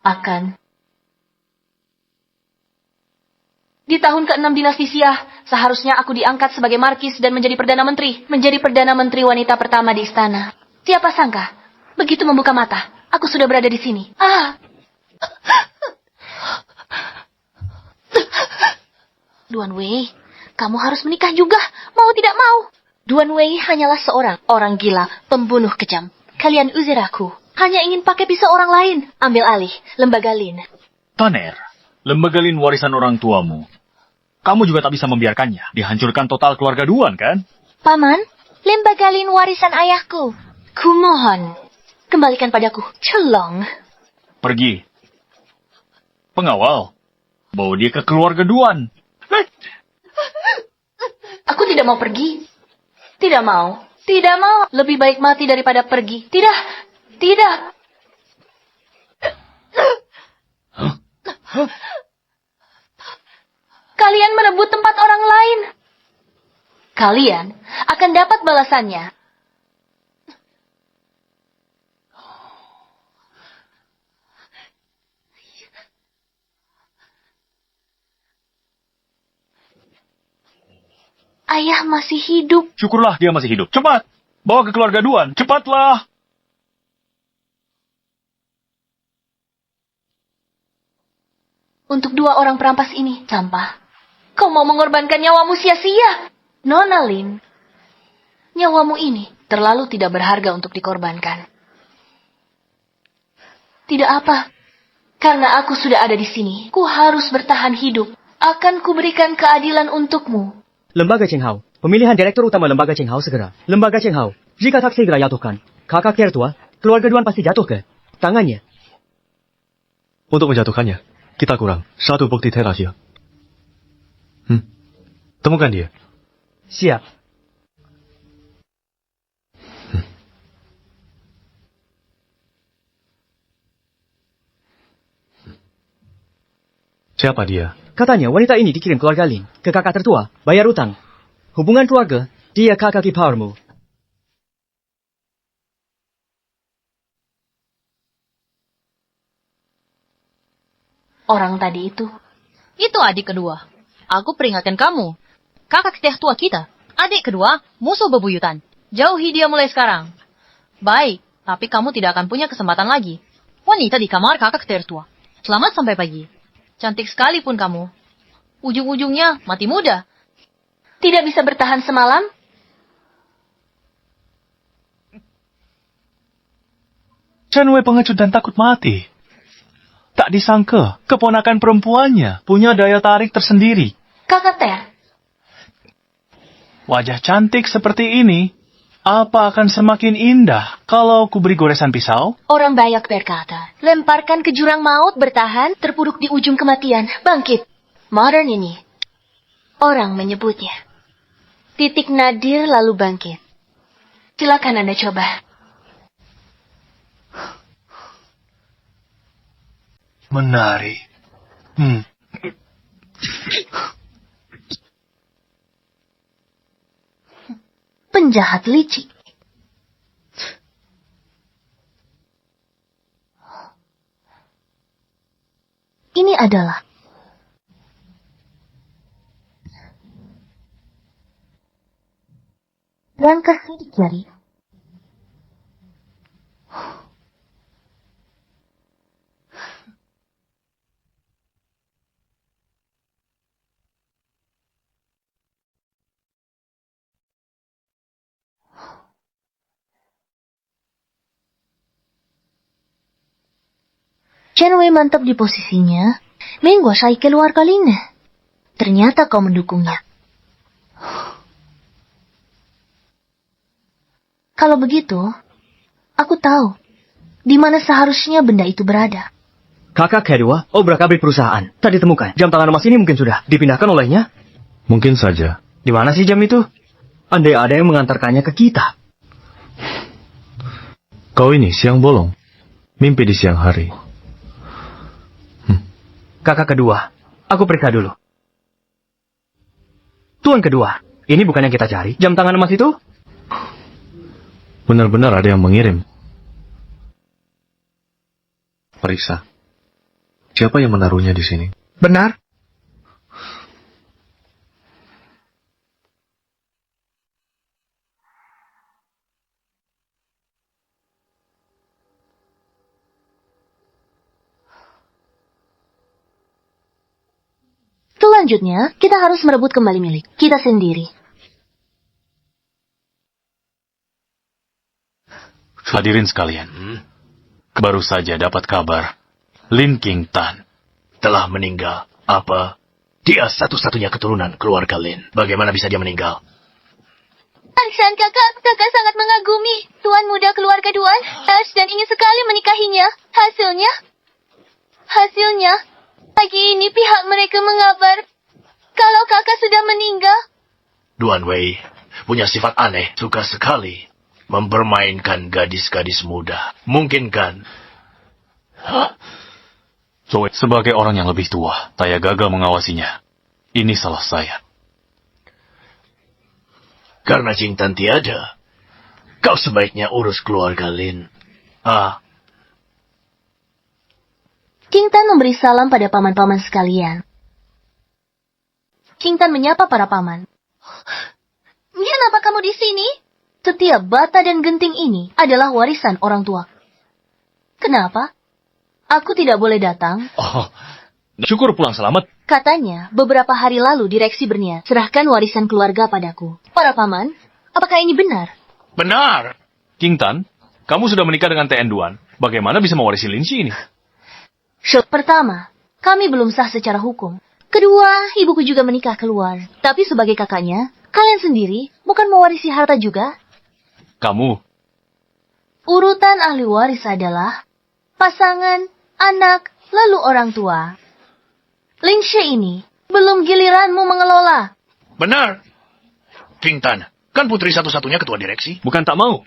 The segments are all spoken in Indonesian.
akan. Di tahun ke-6 dinasti Xia, seharusnya aku diangkat sebagai markis dan menjadi Perdana Menteri. Menjadi Perdana Menteri wanita pertama di istana. Siapa sangka, begitu membuka mata, aku sudah berada di sini. Duan Wei, kamu harus menikah juga, mau tidak mau. Duan Wei hanyalah seorang orang gila, pembunuh kejam. Kalian usir aku, hanya ingin pakai pisau orang lain. Ambil alih, Lembaga Lin. Taner, Lembaga Lin warisan orang tuamu. Kamu juga tak bisa membiarkannya dihancurkan total keluarga Duan, kan? Paman, Lembaga Lin warisan ayahku. Kumohon, kembalikan padaku. Celong. Pergi. Pengawal, bawa dia ke keluarga Duan. Aku tidak mau pergi. Tidak mau. Tidak mau. Lebih baik mati daripada pergi. Tidak. Tidak. Kalian merebut tempat orang lain. Kalian akan dapat balasannya. Ayah masih hidup. Syukurlah dia masih hidup. Cepat, bawa ke keluarga Duan. Cepatlah. Untuk 2 orang perampas ini, sampah. Kau mau mengorbankan nyawamu sia-sia. Nona Lin, nyawamu ini terlalu tidak berharga untuk dikorbankan. Tidak apa, karena aku sudah ada di sini. Ku harus bertahan hidup. Akan kuberikan keadilan untukmu. Lembaga Cheng Hao, pemilihan direktur utama Lembaga Cheng Hao segera. Lembaga Cheng Hao, jika tak segera jatuhkan, kakak tertua, keluarga Duan pasti jatuh ke tangannya. Untuk menjatuhkannya, kita kurang 1 bukti terakhir. Temukan dia. Siap. Siapa dia? Katanya wanita ini dikirim keluarga Lin ke kakak tertua, bayar utang. Hubungan keluarga, dia kakak iparmu. Orang tadi itu. Itu adik kedua. Aku peringatkan kamu. Kakak tertua kita. Adik kedua, musuh bebuyutan. Jauhi dia mulai sekarang. Baik, tapi kamu tidak akan punya kesempatan lagi. Wanita di kamar kakak tertua. Selamat sampai pagi. Cantik sekalipun kamu. Ujung-ujungnya mati muda. Tidak bisa bertahan semalam? Chen Wei pengecut dan takut mati. Tak disangka, keponakan perempuannya punya daya tarik tersendiri. Kakak Ter, Wajah cantik seperti ini, apa akan semakin indah kalau ku beri goresan pisau? orang banyak berkata, lemparkan ke jurang maut, bertahan, terpuruk di ujung kematian, bangkit. Modern ini, orang menyebutnya titik nadir lalu bangkit. Silakan Anda coba. Menarik. Penjahat licik. Ini adalah langkah sidik jari. Chen Wei mantap di posisinya, menguasai keluarga Lin. Ternyata kau mendukungnya. Kalau begitu, aku tahu di mana seharusnya benda itu berada. Kakak kedua, obrak-abrik perusahaan. Tak ditemukan. Jam tangan emas ini mungkin sudah dipindahkan olehnya. Mungkin saja. Di mana sih jam itu? Andai ada yang mengantarkannya ke kita. Kau ini siang bolong. Mimpi di siang hari. Kakak kedua, aku periksa dulu. Tuan kedua, ini bukan yang kita cari. Jam tangan emas itu? Benar-benar ada yang mengirim. Periksa. Siapa yang menaruhnya di sini? Benar? Selanjutnya, kita harus merebut kembali milik kita sendiri. Hadirin sekalian, baru saja dapat kabar Lin King Tan Telah meninggal. Apa? Dia satu-satunya keturunan keluarga Lin. Bagaimana bisa dia meninggal? Aksan kakak sangat mengagumi tuan muda keluarga Duan dan ingin sekali menikahinya. Hasilnya, pagi ini pihak mereka mengabar kalau kakak sudah meninggal. Duan Wei punya sifat aneh, suka sekali mempermainkan gadis-gadis muda. Mungkin kan? Zoe, sebagai orang yang lebih tua, saya gagal mengawasinya. Ini salah saya. Karena Jingtan tiada, kau sebaiknya urus keluarga Lin. King Tan memberi salam pada paman-paman sekalian. King Tan menyapa para paman. Kenapa kamu di sini? Setiap bata dan genting ini adalah warisan orang tua. Kenapa? Aku tidak boleh datang. Oh, syukur pulang selamat. Katanya, beberapa hari lalu direksi berniat serahkan warisan keluarga padaku. Para paman, apakah ini benar? Benar. King Tan, kamu sudah menikah dengan TN Duan. Bagaimana bisa mewarisi Lin Xi ini? Pertama, kami belum sah secara hukum. Kedua, ibuku juga menikah keluar. Tapi sebagai kakaknya, kalian sendiri bukan mewarisi harta juga? Kamu? Urutan ahli waris adalah pasangan, anak, lalu orang tua. Lin Xi ini belum giliranmu mengelola. Benar. King Tan, kan putri satu-satunya ketua direksi? Bukan tak mau.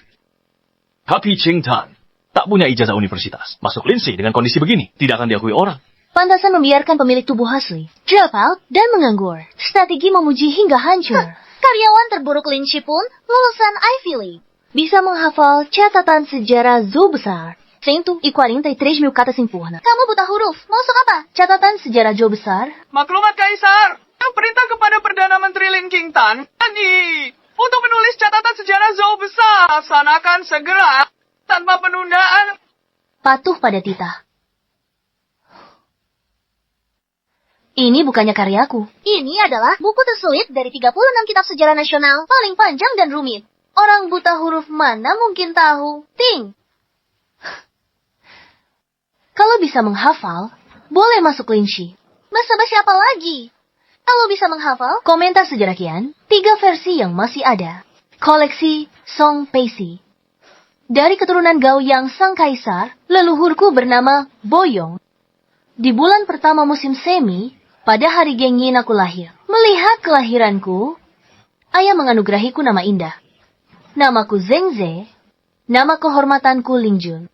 Tapi King Tan tak punya ijazah universitas. Masuk Lin Xi dengan kondisi begini, tidak akan diakui orang. Pantasan membiarkan pemilik tubuh asli drop out dan menganggur. Strategi memuji hingga hancur. Karyawan terburuk Lin Xi pun lulusan Ivy League. Bisa menghafal catatan sejarah Zhou besar. 143 mil kata sempurna. Kamu buta huruf. Masuk apa? Catatan sejarah Zhou besar. Maklumat Kaisar, perintah kepada Perdana Menteri Lin King Tan untuk menulis catatan sejarah Zhou besar. Laksanakan segera tanpa penundaan. Patuh pada titah. Ini bukannya karyaku. Ini adalah buku tersulit dari 36 kitab sejarah nasional paling panjang dan rumit. Orang buta huruf mana mungkin tahu? Ting. Kalau bisa menghafal, boleh masuk Lin Xi. Basa-basi apa lagi? Kalau bisa menghafal, komentar sejarah Kian, 3 versi yang masih ada. Koleksi Song Peishi. Dari keturunan Gao Yang sang kaisar, leluhurku bernama Boyong. Di bulan pertama musim semi, pada hari Gengyin aku lahir. Melihat kelahiranku, ayah menganugerahiku nama indah. Namaku Zheng Ze, nama kehormatanku Ling Jun.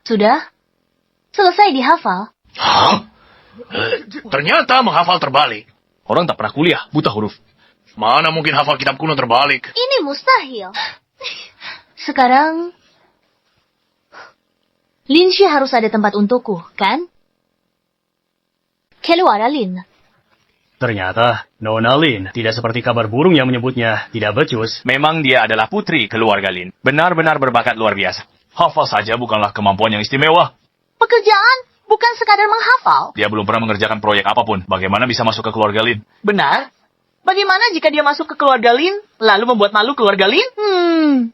Sudah? Selesai dihafal? Hah? Ternyata menghafal terbalik. Orang tak pernah kuliah, buta huruf. Mana mungkin hafal kitab kuno terbalik? Ini mustahil. Sekarang, Lin Xi harus ada tempat untukku, kan? Keluar Lin. Ternyata, Nona Lin tidak seperti kabar burung yang menyebutnya tidak becus. Memang dia adalah putri keluarga Lin. Benar-benar berbakat luar biasa. Hafal saja bukanlah kemampuan yang istimewa. Pekerjaan bukan sekadar menghafal. Dia belum pernah mengerjakan proyek apapun. Bagaimana bisa masuk ke keluarga Lin? Benar? Bagaimana jika dia masuk ke keluarga Lin, lalu membuat malu keluarga Lin?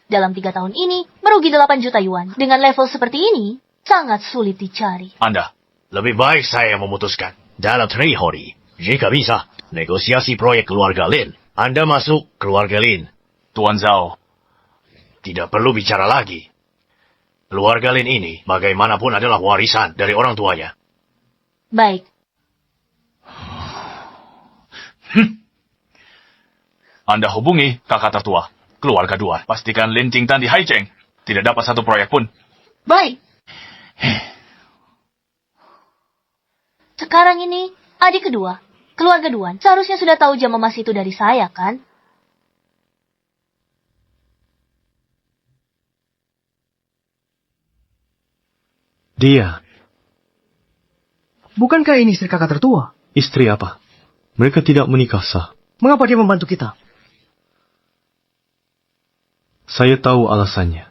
Dalam 3 tahun ini, merugi 8 juta yuan. Dengan level seperti ini, sangat sulit dicari. Anda, Lebih baik saya memutuskan. Dalam 3 hari, jika bisa, negosiasi proyek keluarga Lin. Anda masuk keluarga Lin. Tuan Zhao. Tidak perlu bicara lagi. Keluarga Lin ini, bagaimanapun adalah warisan dari orang tuanya. Baik. Anda hubungi kakak tertua, keluarga Duan. Pastikan Lin King Tan di Haicheng. Tidak dapat satu proyek pun. Baik. Sekarang ini, adik kedua, keluarga Duan, seharusnya sudah tahu jam emas itu dari saya, kan? Dia, Bukankah ini istri kakak tertua? istri apa? Mereka tidak menikah sah. Mengapa dia membantu kita? Saya tahu alasannya.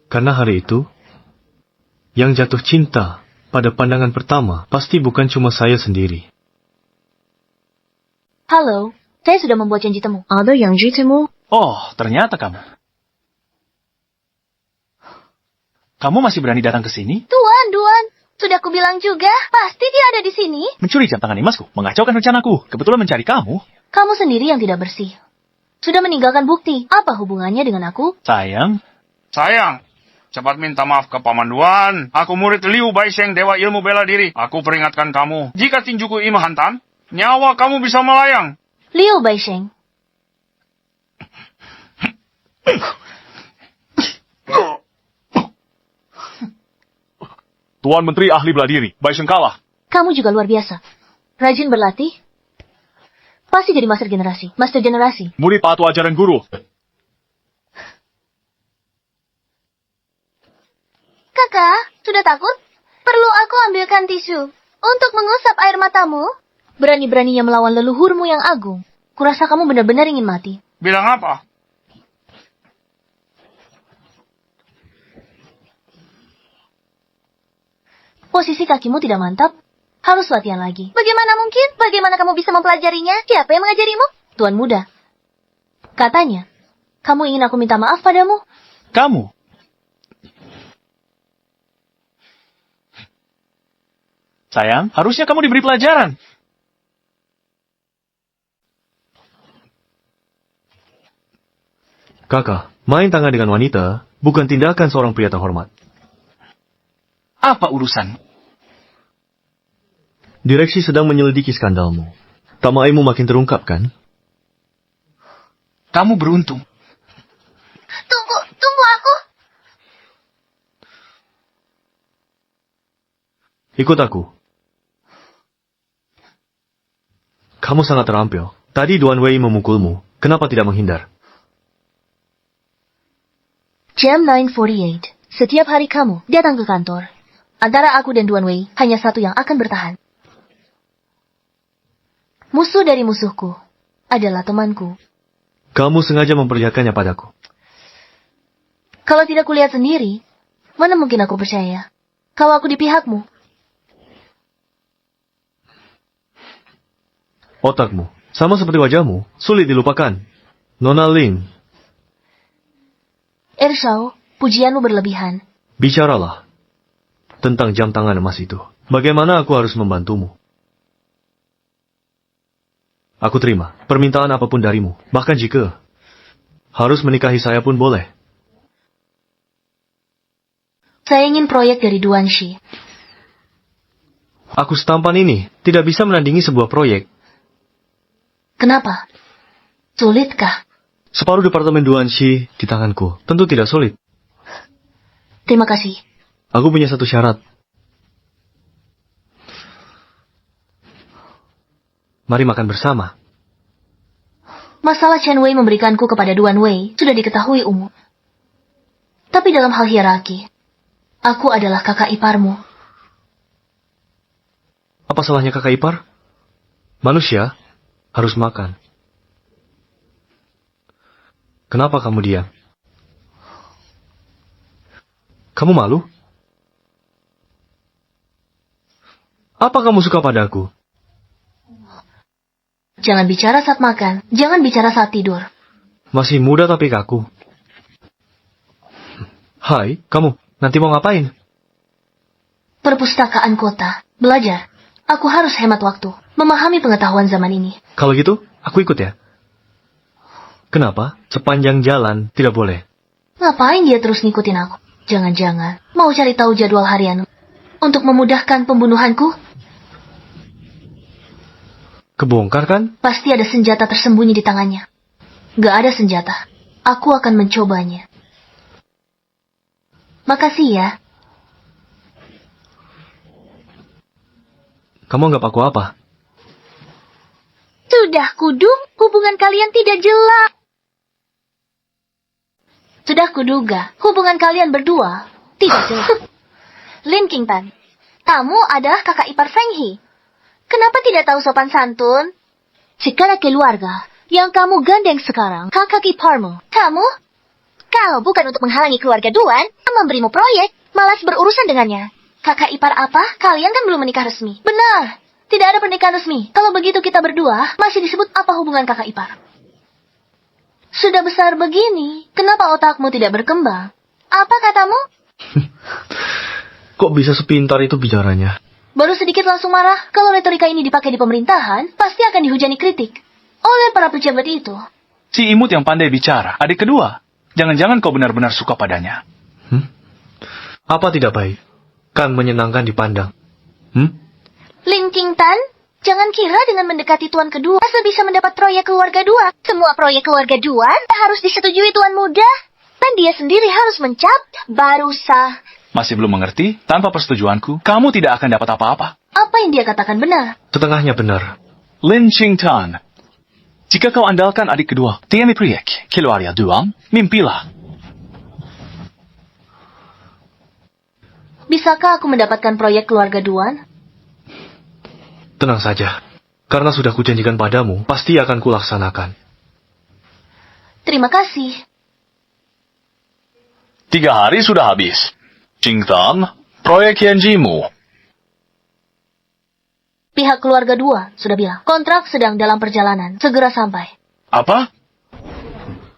Karena hari itu, yang jatuh cinta pada pandangan pertama pasti bukan cuma saya sendiri. Halo, saya sudah membuat janji temu. Ada yang temu? Oh, ternyata kamu. Kamu masih berani datang ke sini? Tuan, sudah kubilang juga, pasti dia ada di sini. Mencuri jam tangan emasku, mengacaukan rencanaku. Kebetulan mencari kamu. Kamu sendiri yang tidak bersih. Sudah meninggalkan bukti. Apa hubungannya dengan aku? Sayang, Sayang, cepat minta maaf ke Paman Duan. Aku murid Liu Baisheng, Dewa Ilmu Bela Diri. Aku peringatkan kamu, jika tinjuku ini menghantam, nyawa kamu bisa melayang. Liu Baisheng. Tuan Menteri ahli bela diri, Baisheng kalah. Kamu juga luar biasa. Rajin berlatih. Pasti jadi master generasi. Murid patuh ajaran guru. Kakak, sudah takut? Perlu aku ambilkan tisu untuk mengusap air matamu? Berani-beraninya melawan leluhurmu yang agung. Kurasa kamu benar-benar ingin mati. Bilang apa? Posisi kakimu tidak mantap. Harus latihan lagi. Bagaimana mungkin? Bagaimana kamu bisa mempelajarinya? Siapa yang mengajarimu? Tuan muda. Katanya, kamu ingin aku minta maaf padamu? Kamu? Sayang, harusnya kamu diberi pelajaran. Kakak, main tangan dengan wanita bukan tindakan seorang pria terhormat. Apa urusan? Direksi sedang menyelidiki skandalmu. Tamaimu makin terungkap, kan? Kamu beruntung. Tunggu aku. Ikut aku. Kamu sangat terampil. Tadi Duan Wei memukulmu. Kenapa tidak menghindar? Jam 9:48. Setiap hari kamu datang ke kantor. Antara aku dan Duan Wei, hanya satu yang akan bertahan. Musuh dari musuhku adalah temanku. Kamu sengaja memperlihatkannya padaku. Kalau tidak kulihat sendiri, mana mungkin aku percaya kalau aku di pihakmu. Otakmu, sama seperti wajahmu, sulit dilupakan. Nona Ling, Ershao, pujianmu berlebihan. bicaralah tentang jam tangan emas itu. Bagaimana aku harus membantumu? Aku terima permintaan apapun darimu. Bahkan jika harus menikahi saya pun boleh. Saya ingin proyek dari Duan Shi. Aku setampan ini tidak bisa menandingi sebuah proyek. Kenapa? Sulitkah? Separuh departemen Duan Shi di tanganku. Tentu tidak sulit. Terima kasih. Aku punya satu syarat. Mari makan bersama. Masalah Chen Wei memberikanku kepada Duan Wei sudah diketahui umum. Tapi dalam hal hierarki, aku adalah kakak iparmu. Apa salahnya kakak ipar? Manusia harus makan. Kenapa kamu diam? Kamu malu? Apa kamu suka padaku? Jangan bicara saat makan, jangan bicara saat tidur. Masih muda tapi kaku. Hai, kamu, nanti mau ngapain? Perpustakaan kota, belajar. Aku harus hemat waktu, memahami pengetahuan zaman ini. Kalau gitu, aku ikut ya. Kenapa? Sepanjang jalan tidak boleh. Ngapain dia terus ngikutin aku? Jangan-jangan mau cari tahu jadwal harian untuk memudahkan pembunuhanku? Kebongkar kan? Pasti ada senjata tersembunyi di tangannya. Gak ada senjata. Aku akan mencobanya. Makasih ya. Kamu anggap aku apa? Sudah kudung, hubungan kalian tidak jelas. Sudah kuduga, hubungan kalian berdua Tidak jelas. Lin Qingtan, kamu adalah kakak ipar Feng He. Kenapa tidak tahu sopan santun? Segala keluarga yang kamu gandeng sekarang, kakak iparmu. Kamu? Kalau bukan untuk menghalangi keluarga Duan, memberimu proyek, malas berurusan dengannya. Kakak ipar apa? Kalian kan belum menikah resmi. Benar, tidak ada pernikahan resmi. Kalau begitu kita berdua masih disebut apa hubungan kakak ipar? Sudah besar begini, kenapa otakmu tidak berkembang? Apa katamu? Kok bisa sepintar itu bicaranya? Baru sedikit langsung marah. Kalau retorika ini dipakai di pemerintahan, pasti akan dihujani kritik oleh para pejabat itu. Si imut yang pandai bicara, adik kedua. Jangan-jangan kau benar-benar suka padanya. Apa tidak baik? Kan menyenangkan dipandang. Lin Qingtan, jangan kira dengan mendekati tuan kedua bisa mendapat proyek keluarga dua. Semua proyek keluarga Duan harus disetujui tuan muda. Dan dia sendiri harus mencap, baru sah. Masih belum mengerti? Tanpa persetujuanku, kamu tidak akan dapat apa-apa. Apa yang dia katakan benar? Setengahnya benar. Lin Qingtan, jika kau andalkan adik kedua, tiada proyek keluarga Duan, mimpilah. Bisakah aku mendapatkan proyek keluarga Duan? Tenang saja. Karena sudah kujanjikan padamu, pasti akan kulaksanakan. Terima kasih. 3 hari sudah habis. Qingtan, proyek janjimu. Pihak keluarga dua sudah bilang, kontrak sedang dalam perjalanan, segera sampai. Apa?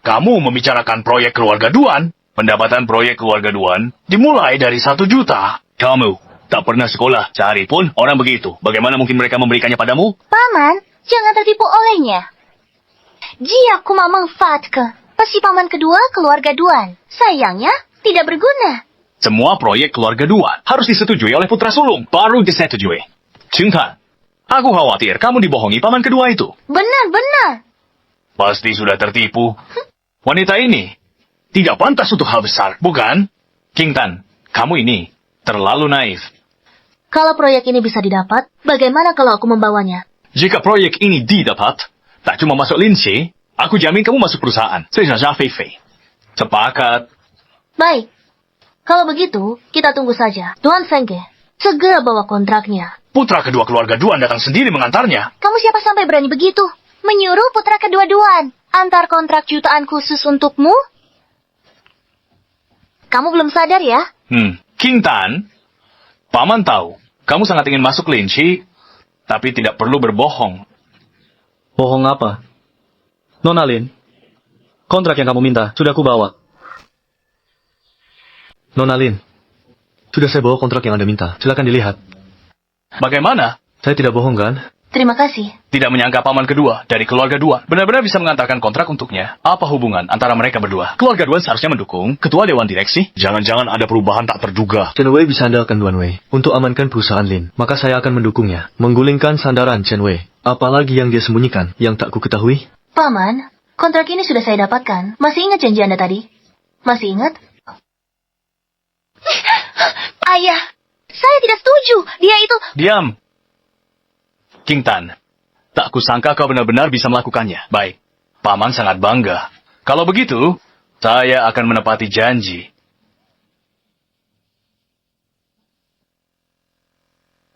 Kamu membicarakan proyek keluarga Duan? Pendapatan proyek keluarga Duan dimulai dari 1 juta. Kamu tak pernah sekolah sehari pun orang begitu. Bagaimana mungkin mereka memberikannya padamu? Paman, jangan tertipu olehnya. Jia kuma manfaatkan. Pasti paman kedua keluarga Duan. Sayangnya, tidak berguna. Semua proyek keluarga Duan harus disetujui oleh putra sulung. Baru disetujui. Qingtan, aku khawatir kamu dibohongi paman kedua itu. Benar. Pasti sudah tertipu. Wanita ini tidak pantas untuk hal besar, bukan? Qingtan, kamu ini terlalu naif. Kalau proyek ini bisa didapat, bagaimana kalau aku membawanya? Jika proyek ini didapat, tak cuma masuk Linxi, aku jamin kamu masuk perusahaan. Sejajar Fei. Sepakat. Baik. Kalau begitu, kita tunggu saja. Tuan Fengke, segera bawa kontraknya. Putra kedua keluarga Duan datang sendiri mengantarnya. Kamu siapa sampai berani begitu? Menyuruh putra kedua Duan antar kontrak jutaan khusus untukmu? Kamu belum sadar ya? Qingtan, paman tahu, kamu sangat ingin masuk Linxi, tapi tidak perlu berbohong. Bohong apa? Nona Lin, kontrak yang kamu minta sudah kubawa. Nona Lin, sudah saya bawa kontrak yang Anda minta. Silakan dilihat. Bagaimana? Saya tidak bohong kan? Terima kasih. Tidak menyangka paman kedua dari keluarga Duan benar-benar bisa mengantarkan kontrak untuknya. Apa hubungan antara mereka berdua? Keluarga Duan seharusnya mendukung ketua dewan direksi. Jangan-jangan ada perubahan tak terduga. Chen Wei bisa andalkan Duan Wei untuk amankan perusahaan Lin. Maka saya akan mendukungnya. Menggulingkan sandaran Chen Wei. Apalagi yang dia sembunyikan yang tak ku ketahui. Paman, kontrak ini sudah saya dapatkan. Masih ingat janji Anda tadi? Masih ingat? Ayah, saya tidak setuju. Dia itu... Diam. Qingtan, tak kusangka kau benar-benar bisa melakukannya. Baik, paman sangat bangga. Kalau begitu, saya akan menepati janji.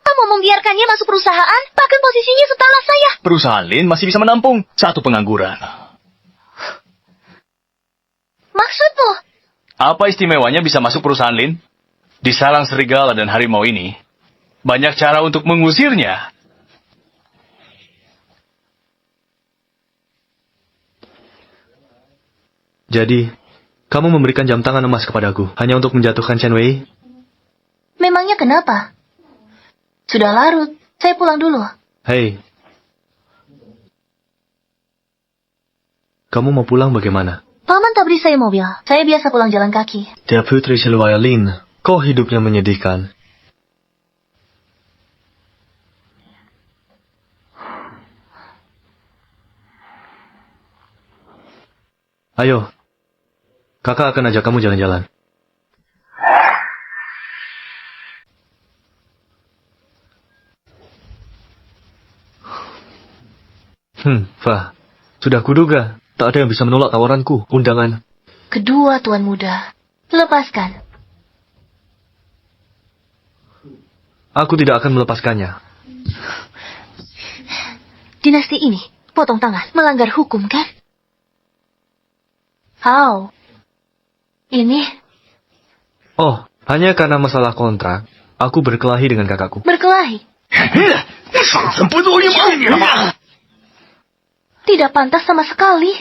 Kamu membiarkannya masuk perusahaan, bahkan posisinya setelah saya. Perusahaan Lin masih bisa menampung 1 pengangguran. Maksudmu? Apa istimewanya bisa masuk perusahaan Lin? Di sarang serigala dan harimau ini, banyak cara untuk mengusirnya. Jadi, kamu memberikan jam tangan emas kepadaku hanya untuk menjatuhkan Chen Wei? Memangnya kenapa? Sudah larut, saya pulang dulu. Hei, kamu mau pulang bagaimana? Paman tak beri saya mobil. Saya biasa pulang jalan kaki. Dia putri seluaya Lin. Kok hidupnya menyedihkan? Ayo, kakak akan ajak kamu jalan-jalan. Fah, sudah kuduga. Tak ada yang bisa menolak tawaranku, undangan. Kedua tuan muda, lepaskan. Aku tidak akan melepaskannya. Dinasti ini, potong tangan, melanggar hukum kan? How? Ini Oh, hanya karena masalah kontrak, aku berkelahi dengan kakakku. berkelahi. Tidak pantas sama sekali.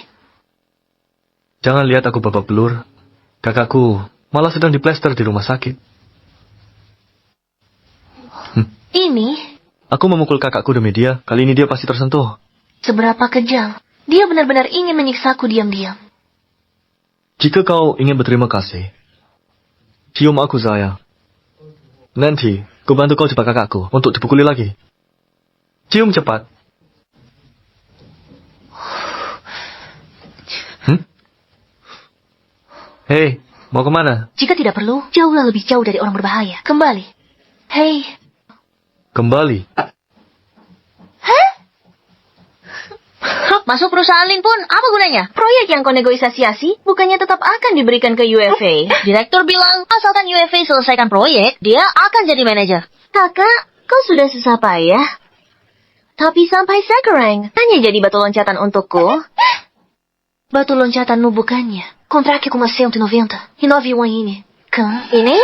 Jangan lihat aku babak belur. Kakakku malah sedang diplester di rumah sakit. Ini Aku memukul kakakku demi dia. Kali ini dia pasti tersentuh. seberapa kejam. Dia benar-benar ingin menyiksaku diam-diam. Jika kau ingin berterima kasih, cium aku, sayang. Nanti, ku bantu kau jebak kakakku untuk dipukuli lagi. Cium cepat. Hei, mau kemana? Jika tidak perlu, jauhlah lebih jauh dari orang berbahaya. Kembali. Hei, Kembali. Masuk perusahaan Lin pun, apa gunanya? proyek yang kau negosiasi bukannya tetap akan diberikan ke UFA. Direktur bilang, asalkan UFA selesaikan proyek, dia akan jadi manajer. Kakak, kau sudah susah payah. Tapi sampai sekarang, hanya jadi batu loncatan untukku. Batu loncatanmu bukannya. Contrato com uma 190. Renove o ini. Kan? Ini?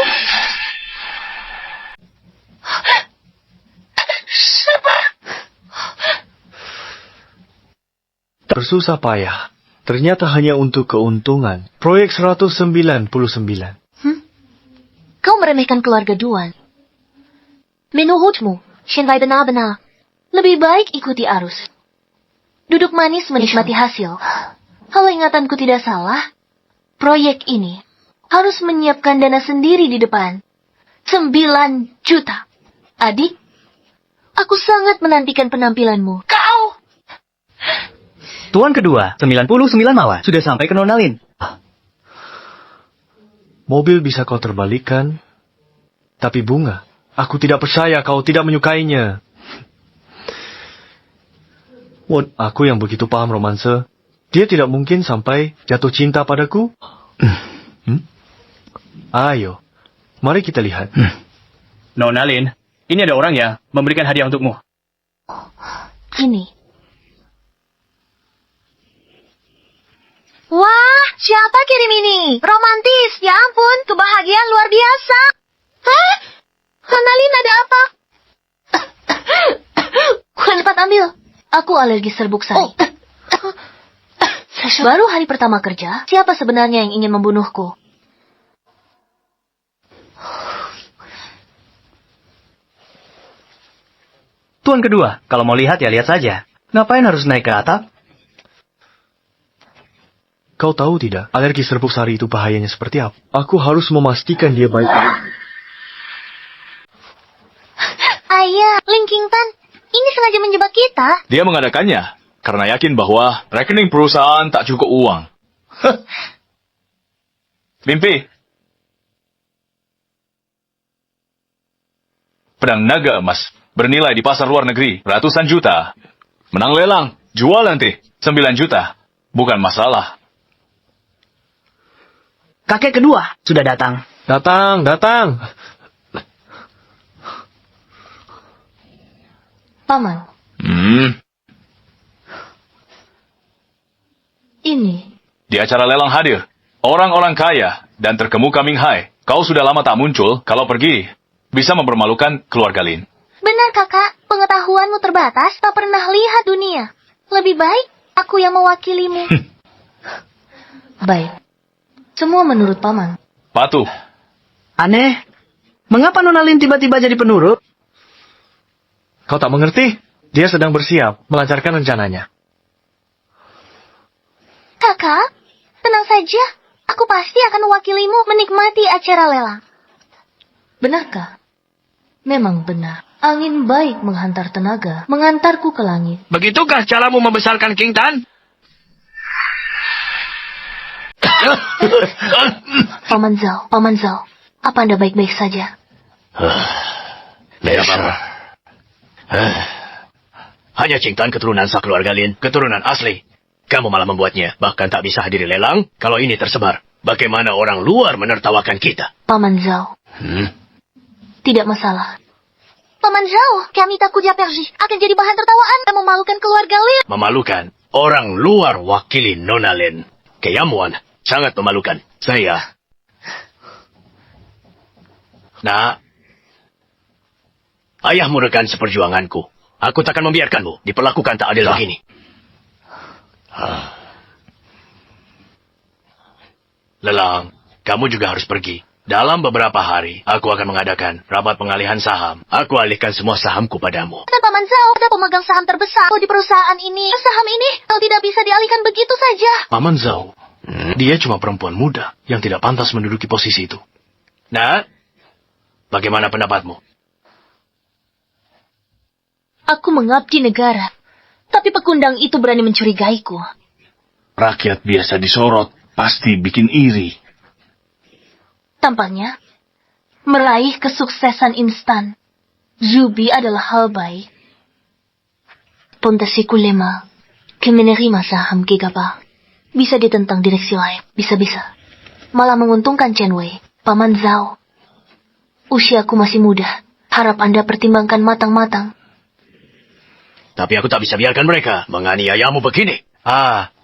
Bersusah payah. Ternyata hanya untuk keuntungan. Proyek 199. Kau meremehkan keluarga Duan. Menurutmu, Shenwai benar-benar lebih baik ikuti arus. Duduk manis menikmati hasil. Kalau ingatanku tidak salah, proyek ini harus menyiapkan dana sendiri di depan. 9 juta. Adik, aku sangat menantikan penampilanmu. Kau! Tuan kedua, 99 mawar. Sudah sampai ke Nona Lin. Mobil bisa kau terbalikan. Tapi bunga, aku tidak percaya kau tidak menyukainya. Aku yang begitu paham romanse. Dia tidak mungkin sampai jatuh cinta padaku. Ayo, mari kita lihat. Nona Lin, ini ada orang ya memberikan hadiah untukmu. Ini. Wah, siapa kirim ini? Romantis, ya ampun, kebahagiaan luar biasa. Hah? Nonalin ada apa? Cepat ambil. Aku alergi serbuk sari. Baru hari pertama kerja, siapa sebenarnya yang ingin membunuhku? Tuan kedua, kalau mau lihat ya lihat saja. Ngapain harus naik ke atap? Kau tahu tidak, alergi serbuk sari itu bahayanya seperti apa? Aku harus memastikan dia baik-baik. Ayah, Linkington, ini sengaja menjebak kita. Dia mengadakannya karena yakin bahwa rekening perusahaan tak cukup uang. Mimpi. Pedang naga emas bernilai di pasar luar negeri ratusan juta. Menang lelang, jual nanti 9 juta. Bukan masalah. Kakek kedua sudah datang. Datang. Paman, ini. Di acara lelang hadir orang-orang kaya dan terkemuka Minghai. Kau sudah lama tak muncul. Kalau pergi, bisa mempermalukan keluarga Lin. Benar kakak, pengetahuanmu terbatas, tak pernah lihat dunia. Lebih baik aku yang mewakilimu. Baik, semua menurut paman. Patuh. Aneh. Mengapa Nona Lin tiba-tiba jadi penurut? Kau tak mengerti? Dia sedang bersiap melancarkan rencananya. Kakak, tenang saja. Aku pasti akan mewakilimu menikmati acara lelang. Benarkah? Memang benar. Angin baik menghantar tenaga, mengantarku ke langit. Begitukah caramu membesarkan King Tan? Paman Zhao, apa Anda baik-baik saja? Hanya King Tan keturunan sah keluarga Lin, keturunan asli. Kamu malah membuatnya, bahkan tak bisa hadiri lelang. Kalau ini tersebar, bagaimana orang luar menertawakan kita? Paman Zhao, tidak masalah. Paman Zhao, kami takut dia pergi akan jadi bahan tertawaan dan memalukan keluarga Lin. Memalukan. Orang luar wakili Nona Lin. Keyamuan. Sangat memalukan. Saya. Nak. Ayahmu rekan seperjuanganku. Aku takkan membiarkanmu diperlakukan tak adil begini. Lelang, kamu juga harus pergi. Dalam beberapa hari, aku akan mengadakan rapat pengalihan saham. Aku alihkan semua sahamku padamu. Dan Paman Zhao ada pemegang saham terbesar di perusahaan ini. Saham ini kalau tidak bisa dialihkan begitu saja. Paman Zhao, dia cuma perempuan muda yang tidak pantas menduduki posisi itu. Nah, bagaimana pendapatmu? Aku mengabdi negara, tapi pekundang itu berani mencurigaiku. Rakyat biasa disorot, pasti bikin iri. Tampaknya, meraih kesuksesan instan, Zubi adalah hal baik. Pondasiku lema, menerima saham Gegabah. Bisa ditentang direksi lain, bisa-bisa. Malah menguntungkan Chen Wei, Paman Zhao. Usiaku masih muda, harap Anda pertimbangkan matang-matang. Tapi aku tak bisa biarkan mereka menganiayamu begini.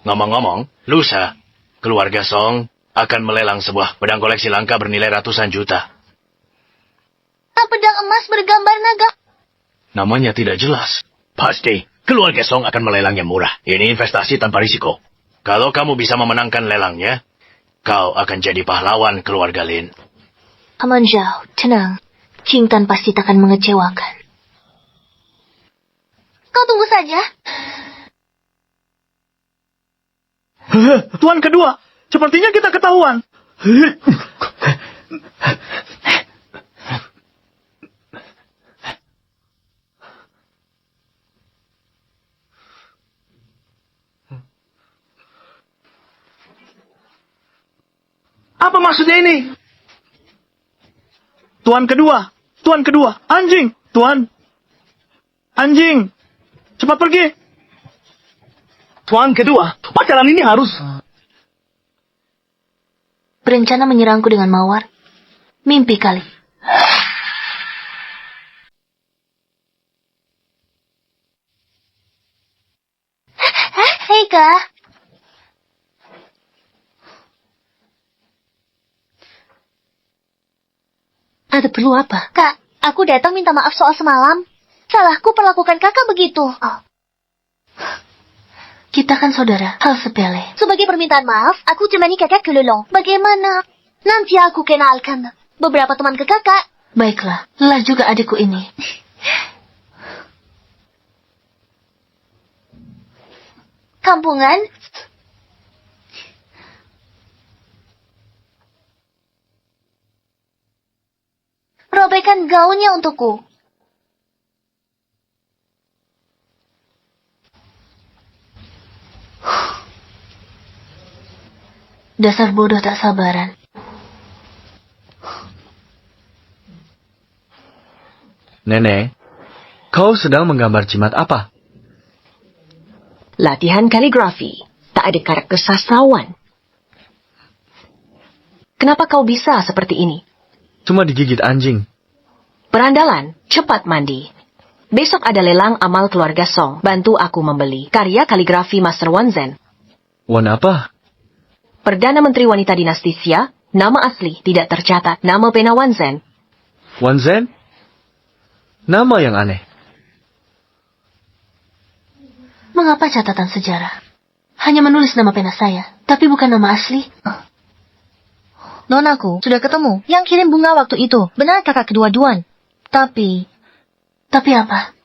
Ngomong-ngomong, lusa, keluarga Song akan melelang sebuah pedang koleksi langka bernilai ratusan juta. Pedang emas bergambar naga. Namanya tidak jelas. Pasti, keluarga Song akan melelangnya murah. Ini investasi tanpa risiko. Kalau kamu bisa memenangkan lelangnya, kau akan jadi pahlawan keluarga Lin. Paman Zhao, tenang. Qing Tan pasti takkan mengecewakan. Kau tunggu saja. Tuan kedua, sepertinya kita ketahuan. Apa maksudnya ini? Tuan kedua, anjing, Tuan. Anjing, cepat pergi. Tuan kedua, pacaran ini harus... Berencana menyerangku dengan mawar? Mimpi kali. Hei, Kak. Ada perlu apa? Kak, aku datang minta maaf soal semalam. Salahku perlakukan kakak begitu. Kita kan saudara, hal sepele. Sebagai permintaan maaf, aku temani kakak ke Lelong. Bagaimana? Nanti aku kenalkan beberapa teman ke kakak. Baiklah, lelah juga adikku ini. Kampungan? Robekkan gaunnya untukku. Dasar bodoh tak sabaran. Nenek, kau sedang menggambar jimat apa? Latihan kaligrafi. Tak ada karakter sastrawan. Kenapa kau bisa seperti ini? Cuma digigit anjing. Perandalan, cepat mandi. Besok ada lelang amal keluarga Song. Bantu aku membeli karya kaligrafi Master Wan Zhen. Wan apa? Perdana Menteri Wanita Dinasti Xia, nama asli tidak tercatat, nama pena Wan Zhen. Wan Zhen? Nama yang aneh. Mengapa catatan sejarah? Hanya menulis nama pena saya, tapi bukan nama asli. Nonaku, sudah ketemu. Yang kirim bunga waktu itu, benar kakak kedua Duan. Tapi apa?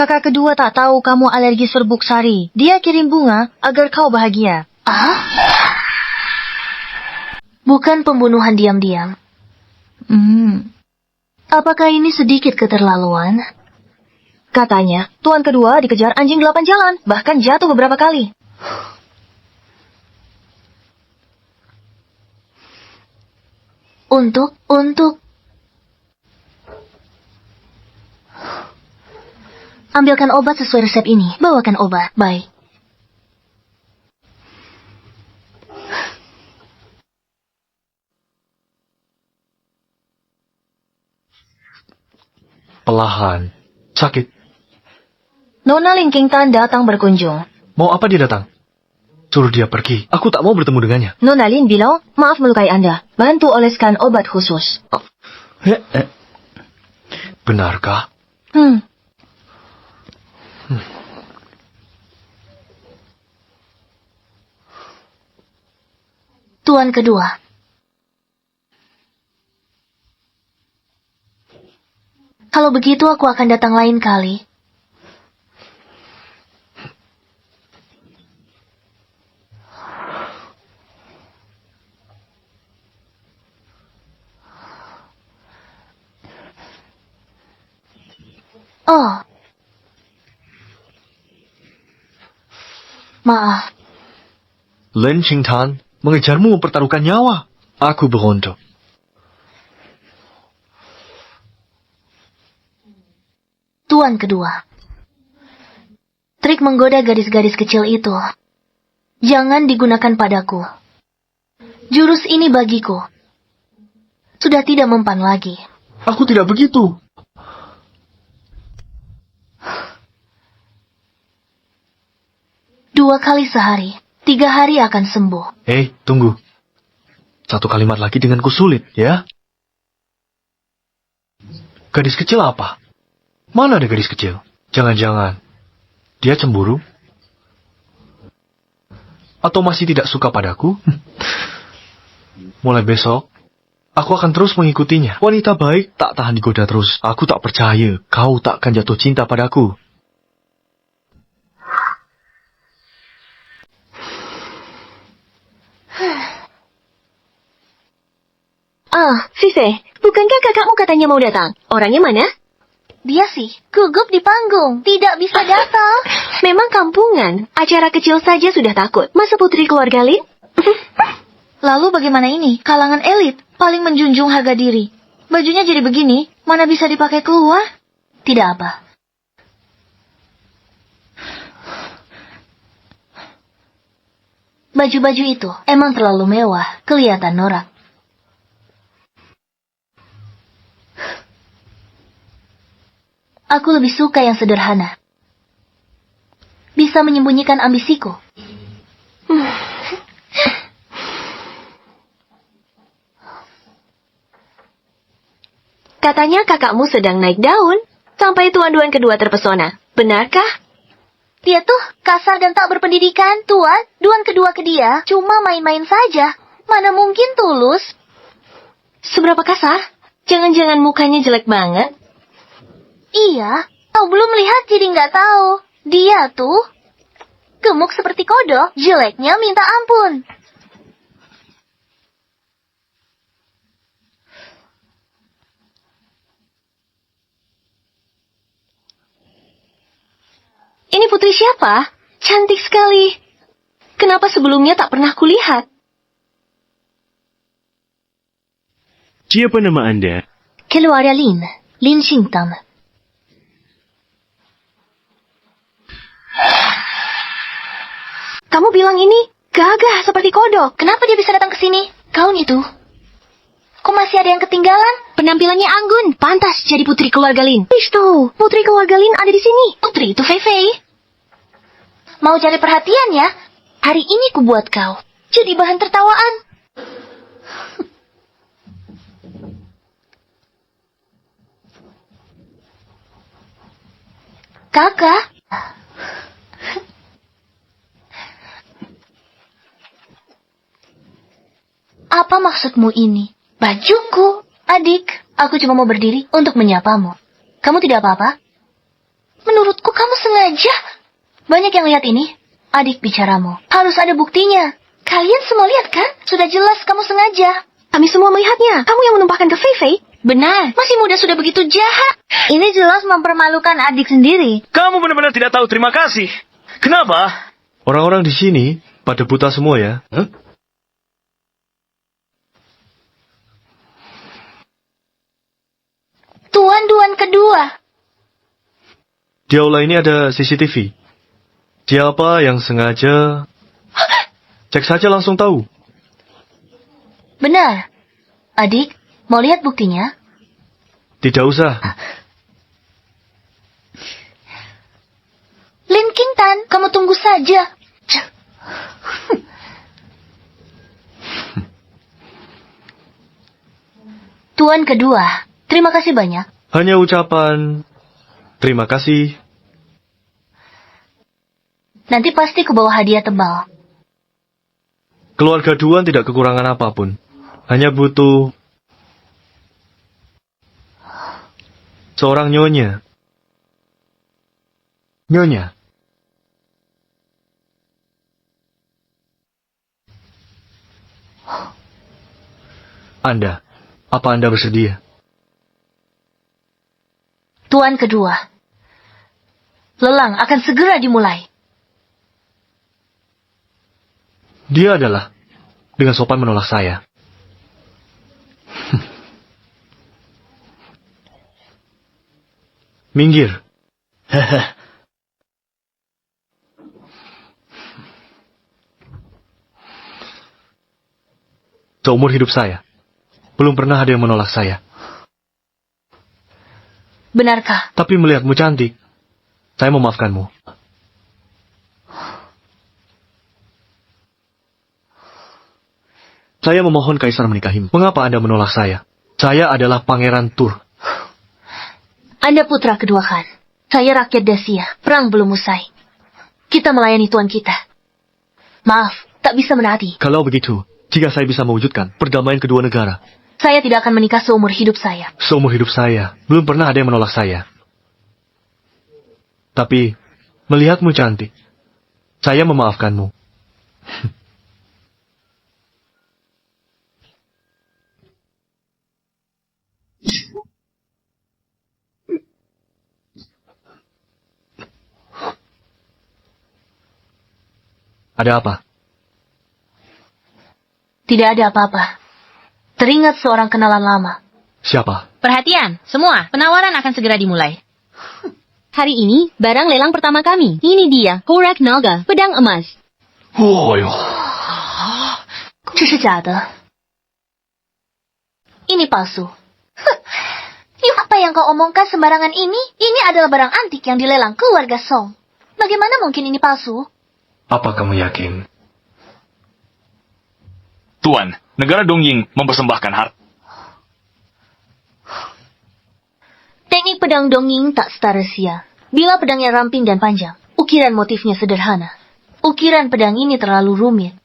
kakak kedua tak tahu kamu alergi serbuk sari. Dia kirim bunga agar kau bahagia. Bukan pembunuhan diam-diam. Apakah ini sedikit keterlaluan? Katanya, tuan kedua dikejar anjing 8 jalan, bahkan jatuh beberapa kali. Untuk ambilkan obat sesuai resep ini. Bawakan obat. Baik. Perlahan. Sakit. Nona Lin Qingtan datang berkunjung. Mau apa dia datang? Suruh dia pergi. Aku tak mau bertemu dengannya. Nona Lin bilang, maaf melukai Anda. Bantu oleskan obat khusus. Benarkah? Tuan kedua. Kalau begitu aku akan datang lain kali. Oh. Maaf. Lin Qingtan mengejarmu mempertaruhkan nyawa. Aku berondong. Tuan kedua. Trik menggoda gadis-gadis kecil itu. Jangan digunakan padaku. Jurus ini bagiku. Sudah tidak mempan lagi. Aku tidak begitu. Dua kali sehari, 3 hari akan sembuh. Tunggu. Satu kalimat lagi denganku sulit, ya? Gadis kecil apa? Mana ada gadis kecil? Jangan-jangan dia cemburu? Atau masih tidak suka padaku? Mulai besok, aku akan terus mengikutinya. Wanita baik tak tahan digoda terus. Aku tak percaya kau takkan jatuh cinta padaku. Fife, bukankah kakakmu katanya mau datang? Orangnya mana? Dia sih, gugup di panggung, tidak bisa datang. Memang kampungan, acara kecil saja sudah takut. Masa putri keluarga Lin? Lalu bagaimana ini? Kalangan elit, paling menjunjung harga diri. Bajunya jadi begini, mana bisa dipakai keluar? Tidak apa. Baju-baju itu emang terlalu mewah, kelihatan norak. Aku lebih suka yang sederhana. Bisa menyembunyikan ambisiku. Katanya kakakmu sedang naik daun, sampai tuan-tuan kedua terpesona. Benarkah? Dia tuh kasar dan tak berpendidikan, Tuan. Duan kedua ke dia cuma main-main saja. Mana mungkin tulus? Seberapa kasar? Jangan-jangan mukanya jelek banget. Iya, kau belum lihat jadi nggak tahu. Dia tuh gemuk seperti kodok, jeleknya minta ampun. Ini putri siapa? Cantik sekali. Kenapa sebelumnya tak pernah kulihat? Siapa nama Anda? Keluarga Lin, Lin Qingtan. Kamu bilang ini gagah seperti kodok. Kenapa dia bisa datang ke sini? Gaun itu. Kok masih ada yang ketinggalan? Penampilannya anggun, pantas jadi putri keluarga Lin. Itu, putri keluarga Lin ada di sini. Putri itu Fei. Mau cari perhatian ya? Hari ini ku buat kau jadi bahan tertawaan. Kakak. Apa maksudmu ini? Bajuku, adik. Aku cuma mau berdiri untuk menyapamu. Kamu tidak apa-apa? Menurutku kamu sengaja. Banyak yang lihat ini. Adik bicaramu. Harus ada buktinya. Kalian semua lihat kan? Sudah jelas kamu sengaja. Kami semua melihatnya. Kamu yang menumpahkan ke Fei. Benar. Masih muda sudah begitu jahat. Ini jelas mempermalukan adik sendiri. Kamu benar-benar tidak tahu terima kasih. Kenapa? Orang-orang di sini pada buta semua ya. Tuan-duan kedua. Di aula ini ada CCTV. Siapa yang sengaja? Cek saja langsung tahu. Benar. Adik, mau lihat buktinya? Tidak usah. Lin Qingtan, kamu tunggu saja. Tuan kedua, terima kasih banyak. Hanya ucapan terima kasih. Nanti pasti ku bawa hadiah tebal. Keluarga Duan tidak kekurangan apapun. Hanya butuh seorang nyonya. Nyonya. Apa Anda bersedia? Tuan kedua, lelang akan segera dimulai. Dia adalah dengan sopan menolak saya. Minggir. Seumur hidup saya, belum pernah ada yang menolak saya. Benarkah? Tapi melihatmu cantik, saya memaafkanmu. Saya memohon Kaisar menikahimu. Mengapa Anda menolak saya? Saya adalah Pangeran Tur. Anda putra kedua Khan. Saya rakyat Dacia. Perang belum usai. Kita melayani tuan kita. Maaf, tak bisa menaati. Kalau begitu, jika saya bisa mewujudkan perdamaian kedua negara, Saya tidak akan menikah seumur hidup saya. seumur hidup saya, belum pernah ada yang menolak saya. Tapi, melihatmu cantik, saya memaafkanmu. Ada apa? Tidak ada apa-apa. Teringat seorang kenalan lama. Siapa? Perhatian, semua, penawaran akan segera dimulai. Hari ini, barang lelang pertama kami. Ini dia, Korak Naga, pedang emas. 哦哟，这是假的。Ini palsu. Apa yang kau omongkan sembarangan ini? Ini adalah barang antik yang dilelang keluarga Song. Bagaimana mungkin ini palsu? Apa kamu yakin? Tuan, negara Dongying mempersembahkan harta. Teknik pedang Dongying tak setara Sia. Bila pedangnya ramping dan panjang, ukiran motifnya sederhana. Ukiran pedang ini terlalu rumit.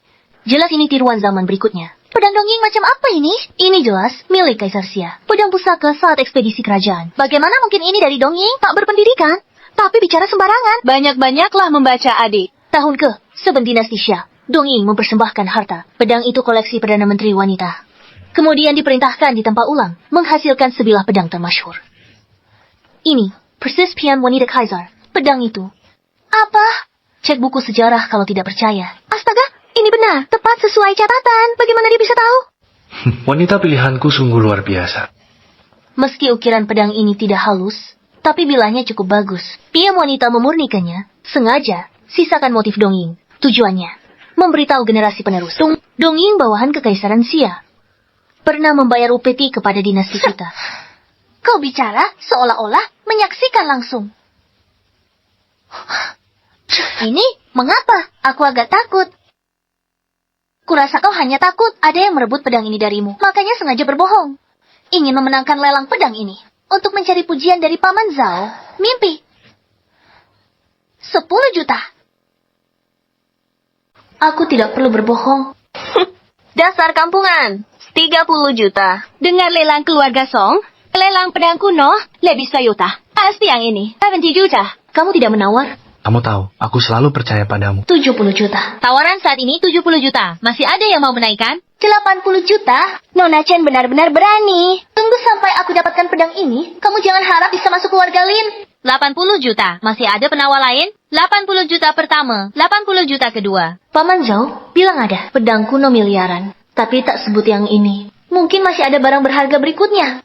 Jelas ini tiruan zaman berikutnya. Pedang Dongying macam apa ini? Ini jelas milik Kaisar Sia. Pedang pusaka saat ekspedisi kerajaan. Bagaimana mungkin ini dari Dongying? Tak berpendidikan. Tapi bicara sembarangan. Banyak-banyaklah membaca, adik. Tahun ke, Seben dinasti Xia, Dongying mempersembahkan harta. Pedang itu koleksi Perdana Menteri wanita. Kemudian diperintahkan ditempa ulang, menghasilkan sebilah pedang termasyhur. Ini, persis pian wanita Kaisar. Pedang itu. Apa? Cek buku sejarah kalau tidak percaya. Astaga, ini benar. Tepat sesuai catatan. Bagaimana dia bisa tahu? Wanita pilihanku sungguh luar biasa. Meski ukiran pedang ini tidak halus, tapi bilahnya cukup bagus. Pian wanita memurnikannya, sengaja sisakan motif Dongying. Tujuannya, memberitahu generasi penerus. Dongying bawahan Kekaisaran Xia. Pernah membayar upeti kepada dinasti kita. Kau bicara seolah-olah menyaksikan langsung. Ini mengapa? Aku agak takut. Kurasa kau hanya takut ada yang merebut pedang ini darimu. Makanya sengaja berbohong. Ingin memenangkan lelang pedang ini. Untuk mencari pujian dari Paman Zhao. Mimpi. 10 juta. Aku tidak perlu berbohong. Dasar kampungan. 30 juta. Dengar lelang keluarga Song? Lelang pedang kuno, lebih sayuta. Pasti yang ini. 70 juta. Kamu tidak menawar? Kamu tahu, aku selalu percaya padamu. 70 juta. Tawaran saat ini 70 juta. Masih ada yang mau menaikkan? 80 juta? Nona Chen benar-benar berani. Tunggu sampai aku dapatkan pedang ini. Kamu jangan harap bisa masuk keluarga Lin. 80 juta. Masih ada penawar lain? 80 juta pertama, 80 juta kedua. Paman Zhao bilang ada pedang kuno miliaran. Tapi tak sebut yang ini. Mungkin masih ada barang berharga berikutnya.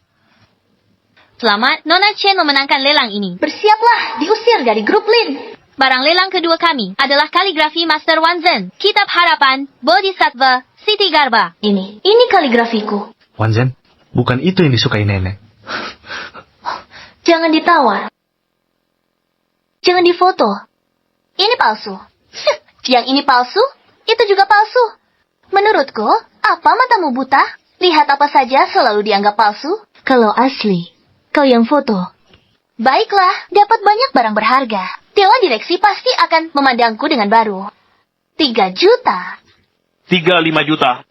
Selamat, Nona Chen memenangkan lelang ini. Bersiaplah diusir dari grup Lin. Barang lelang kedua kami adalah kaligrafi Master Wanzhen, Kitab Harapan, Bodhisattva, Siti Garba. Ini kaligrafiku. Wanzhen, bukan itu yang disukai nenek. Jangan ditawar. Jangan difoto. Ini palsu. Yang ini palsu, itu juga palsu. Menurutku, apa matamu buta? Lihat apa saja selalu dianggap palsu. Kalau asli, kau yang foto. Baiklah, dapat banyak barang berharga. Dewan direksi pasti akan memandangku dengan baru. 3 juta. 3-5 juta.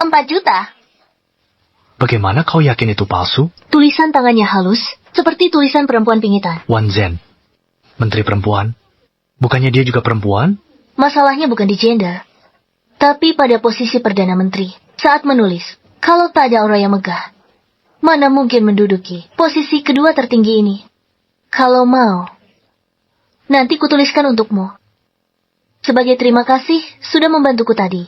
4 juta. Bagaimana kau yakin itu palsu? Tulisan tangannya halus, seperti tulisan perempuan pingitan. Wan Zhen, menteri perempuan. Bukannya dia juga perempuan? Masalahnya bukan di gender, tapi pada posisi Perdana Menteri. Saat menulis, kalau tak ada orang yang megah, mana mungkin menduduki posisi kedua tertinggi ini. Kalau mau, nanti kutuliskan untukmu. Sebagai terima kasih, sudah membantuku tadi.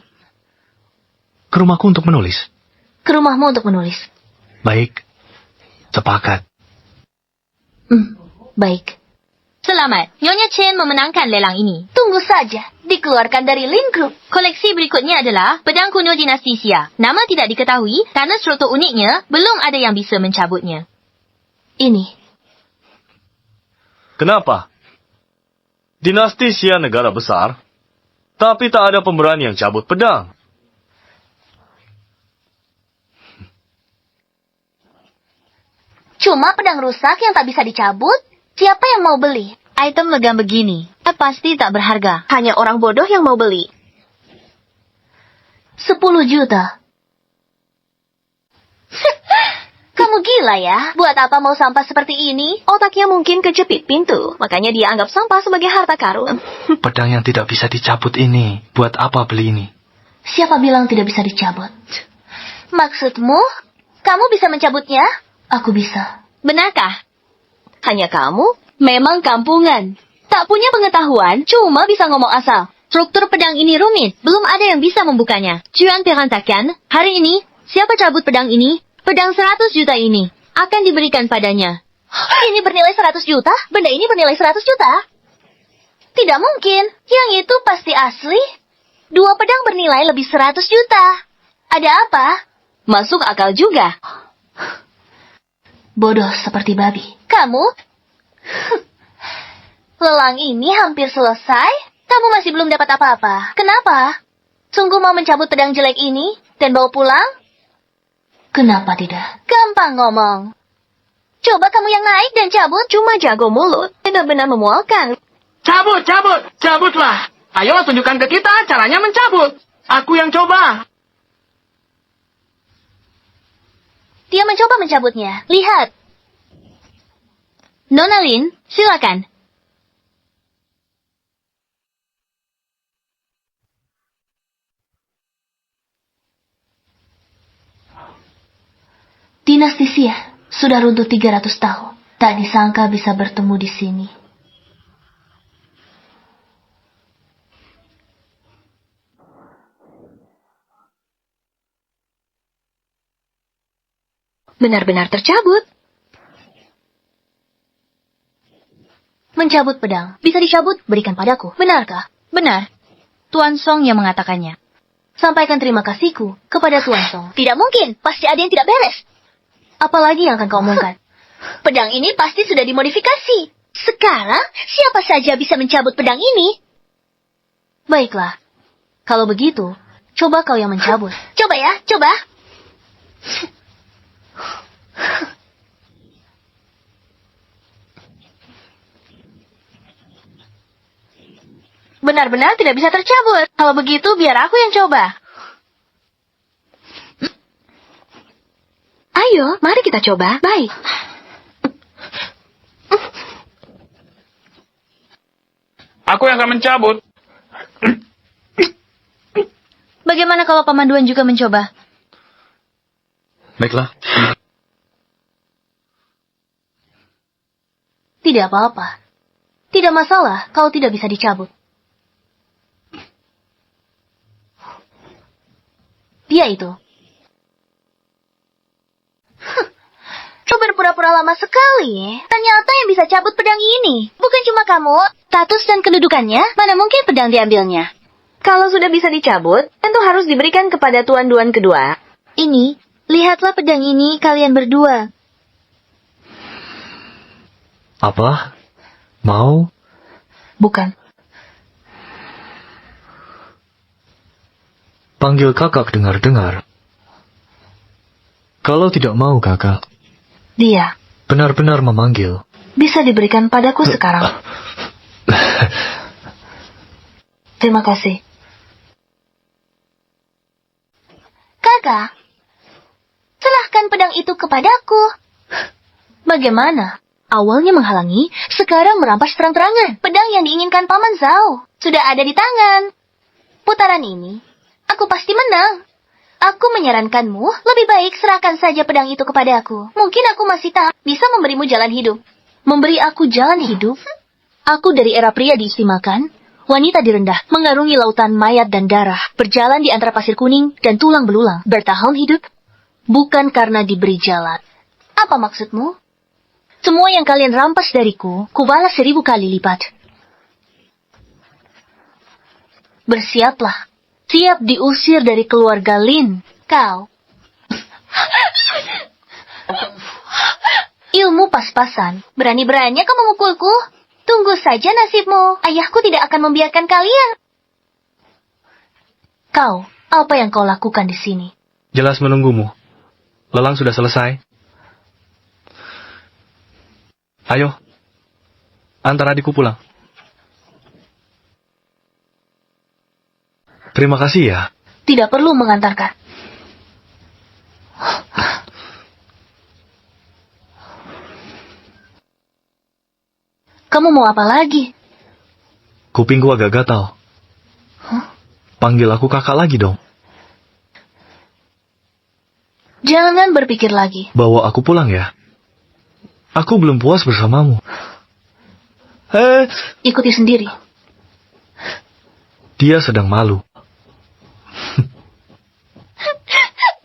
Ke rumahku untuk menulis? Ke rumahmu untuk menulis. Baik, sepakat. Baik. Selamat, Nyonya Chen memenangkan lelang ini. Tunggu saja, dikeluarkan dari Lin Group. Koleksi berikutnya adalah pedang kuno dinasti Xia. Nama tidak diketahui karena struktur uniknya belum ada yang bisa mencabutnya. Ini. Kenapa? Dinasti Xia negara besar, tapi tak ada pemberani yang cabut pedang. Cuma pedang rusak yang tak bisa dicabut. Siapa yang mau beli? Item legam begini, pasti tak berharga. Hanya orang bodoh yang mau beli. 10 juta. Kamu gila ya? Buat apa mau sampah seperti ini? Otaknya mungkin kejepit pintu, makanya dia anggap sampah sebagai harta karun. Pedang yang tidak bisa dicabut ini, buat apa beli ini? Siapa bilang tidak bisa dicabut? Maksudmu, kamu bisa mencabutnya? Aku bisa. Benarkah? Hanya kamu? Memang kampungan. Tak punya pengetahuan, cuma bisa ngomong asal. Struktur pedang ini rumit, belum ada yang bisa membukanya. Juan berantakan, hari ini, siapa cabut pedang ini? Pedang 100 juta ini akan diberikan padanya. Ini bernilai 100 juta? Benda ini bernilai 100 juta? Tidak mungkin. Yang itu pasti asli. 2 pedang bernilai lebih 100 juta. Ada apa? Masuk akal juga. Bodoh seperti babi. Kamu? Lelang ini hampir selesai. Kamu masih belum dapat apa-apa. Kenapa? Sungguh mau mencabut pedang jelek ini dan bawa pulang? Kenapa tidak? Gampang ngomong. Coba kamu yang naik dan cabut. Cuma jago mulut. Benar-benar memualkan. Cabutlah. Ayo tunjukkan ke kita caranya mencabut. Aku yang coba. Dia mencoba mencabutnya. Lihat. Nona Lin, silakan. Dinasti Xia sudah runtuh 300 tahun. Tak disangka bisa bertemu di sini. Benar-benar tercabut. Mencabut pedang. Bisa dicabut, berikan padaku. Benarkah? Benar. Tuan Song yang mengatakannya. Sampaikan terima kasihku kepada Tuan Song. Tidak mungkin, pasti ada yang tidak beres. Apalagi yang akan kau omongkan? Pedang ini pasti sudah dimodifikasi. Sekarang, siapa saja bisa mencabut pedang ini? Baiklah. Kalau begitu, coba kau yang mencabut. Coba ya, coba. Benar-benar tidak bisa tercabut. Kalau begitu, biar aku yang coba. Ayo, mari kita coba. Baik. Aku yang akan mencabut. Bagaimana kalau pemanduan juga mencoba? Baiklah. Tidak apa-apa. Tidak masalah kalau tidak bisa dicabut. Dia itu. Kau berpura-pura lama sekali. Ternyata yang bisa cabut pedang ini bukan cuma kamu. Status dan kedudukannya, mana mungkin pedang diambilnya. Kalau sudah bisa dicabut, tentu harus diberikan kepada tuan-tuan kedua. Ini, lihatlah pedang ini kalian berdua. Apa? Mau? Bukan. Panggil kakak dengar-dengar. Kalau tidak mau kakak, Dia benar-benar memanggil. bisa diberikan padaku sekarang. Terima kasih. Kakak, serahkan pedang itu kepadaku. Bagaimana? Awalnya menghalangi, sekarang merampas terang-terangan. Pedang yang diinginkan Paman Zhao sudah ada di tangan. Putaran ini, aku pasti menang. Aku menyarankanmu, lebih baik serahkan saja pedang itu kepadaku. Mungkin aku masih tak bisa memberimu jalan hidup. Memberi aku jalan hidup? Aku dari era pria diistimewakan, wanita direndah, mengarungi lautan mayat dan darah, berjalan di antara pasir kuning dan tulang belulang, bertahan hidup, bukan karena diberi jalan. Apa maksudmu? Semua yang kalian rampas dariku, kubalas 1000 kali lipat. Bersiaplah. Siap diusir dari keluarga Lin, kau. Ilmu pas-pasan. Berani-beraninya kau memukulku. Tunggu saja nasibmu. Ayahku tidak akan membiarkan kalian. Kau, apa yang kau lakukan di sini? Jelas menunggumu. Lelang sudah selesai. Ayo, antar adikku pulang. Terima kasih ya. Tidak perlu mengantarkan. Kamu mau apa lagi? Kupingku agak gatal. Panggil aku kakak lagi dong. Jangan berpikir lagi. Bawa aku pulang ya. Aku belum puas bersamamu. Ikuti sendiri. Dia sedang malu.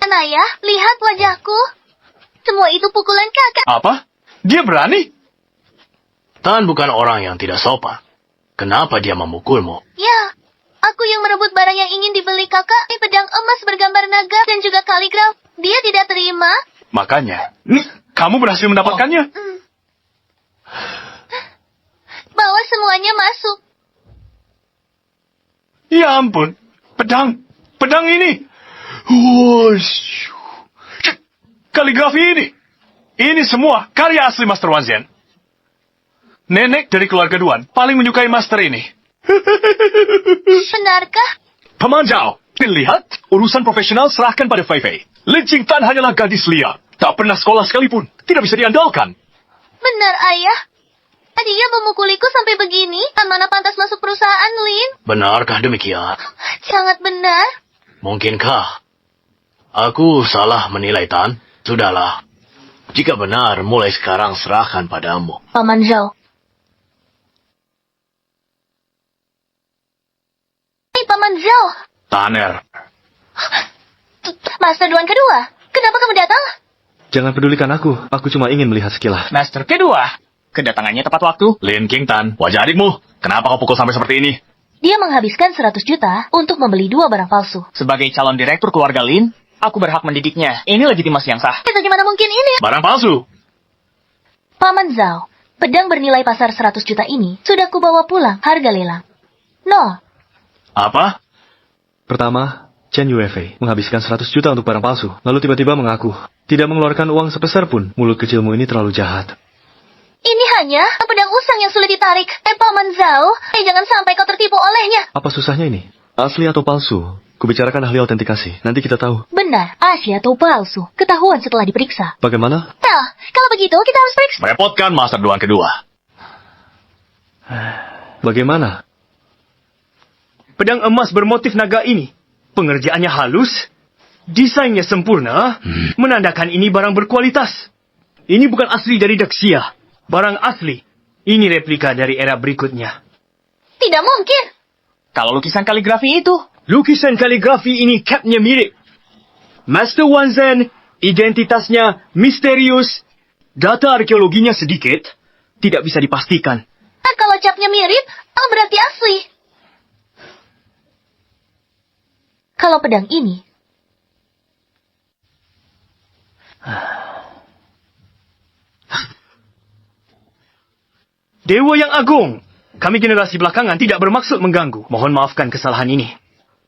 Anaya, lihat wajahku. Semua itu pukulan kakak. Apa? Dia berani? Tan bukan orang yang tidak sopan. Kenapa dia memukulmu? Ya, aku yang merebut barang yang ingin dibeli kakak. Pedang emas bergambar naga dan juga kaligraf. Dia tidak terima. Makanya, kamu berhasil mendapatkannya. Bawa semuanya masuk. Ya ampun, pedang ini. Wush. Kaligrafi ini semua karya asli Master Wanzhen. Nenek dari keluarga Duan paling menyukai master ini. Benarkah? Paman Zhao, lihat, urusan profesional serahkan pada Fei Fei. Lin Qingtan hanyalah gadis liar, tak pernah sekolah sekalipun, tidak bisa diandalkan. Benar, Ayah. Dia memukuliku sampai begini. Mana pantas masuk perusahaan, Lin? Benarkah demikian? Sangat benar. Mungkinkah? Aku salah menilai Tan? Sudahlah. Jika benar, mulai sekarang serahkan padamu. Paman Zhao. Hei, Paman Zhao. Tanner. Master Duan kedua. Kenapa kamu datang? Jangan pedulikan aku cuma ingin melihat sekilas. Master kedua. Kedatangannya tepat waktu. Lin Qingtan, wajah adikmu. Kenapa kau pukul sampai seperti ini? Dia menghabiskan 100 juta untuk membeli 2 barang palsu. Sebagai calon direktur keluarga Lin, aku berhak mendidiknya. Ini legitimasi yang sah. Bagaimana mungkin ini? Barang palsu. Paman Zhao, pedang bernilai pasar 100 juta ini sudah kubawa pulang harga lelang. 0. Apa? Pertama, Chen Yuefei menghabiskan 100 juta untuk barang palsu, lalu tiba-tiba mengaku tidak mengeluarkan uang sepeser pun. Mulut kecilmu ini terlalu jahat. Ini hanya pedang usang yang sulit ditarik. Paman Zhao, jangan sampai kau tertipu olehnya. Apa susahnya ini? Asli atau palsu? Kubicarakan ahli autentikasi. Nanti kita tahu. Benar, asli atau palsu. Ketahuan setelah diperiksa. Bagaimana? Nah, kalau begitu kita harus periksa. Merepotkan Master Duan kedua. Bagaimana? Pedang emas bermotif naga ini, pengerjaannya halus, desainnya sempurna, menandakan ini barang berkualitas. Ini bukan asli dari Daxia. Barang asli. Ini replika dari era berikutnya. Tidak mungkin. Kalau lukisan kaligrafi itu. Lukisan kaligrafi ini capnya mirip. Master Wanzhen, identitasnya misterius. Data arkeologinya sedikit. Tidak bisa dipastikan. Kalau capnya mirip, berarti asli. Kalau pedang ini... Dewa yang agung, kami generasi belakangan tidak bermaksud mengganggu. Mohon maafkan kesalahan ini.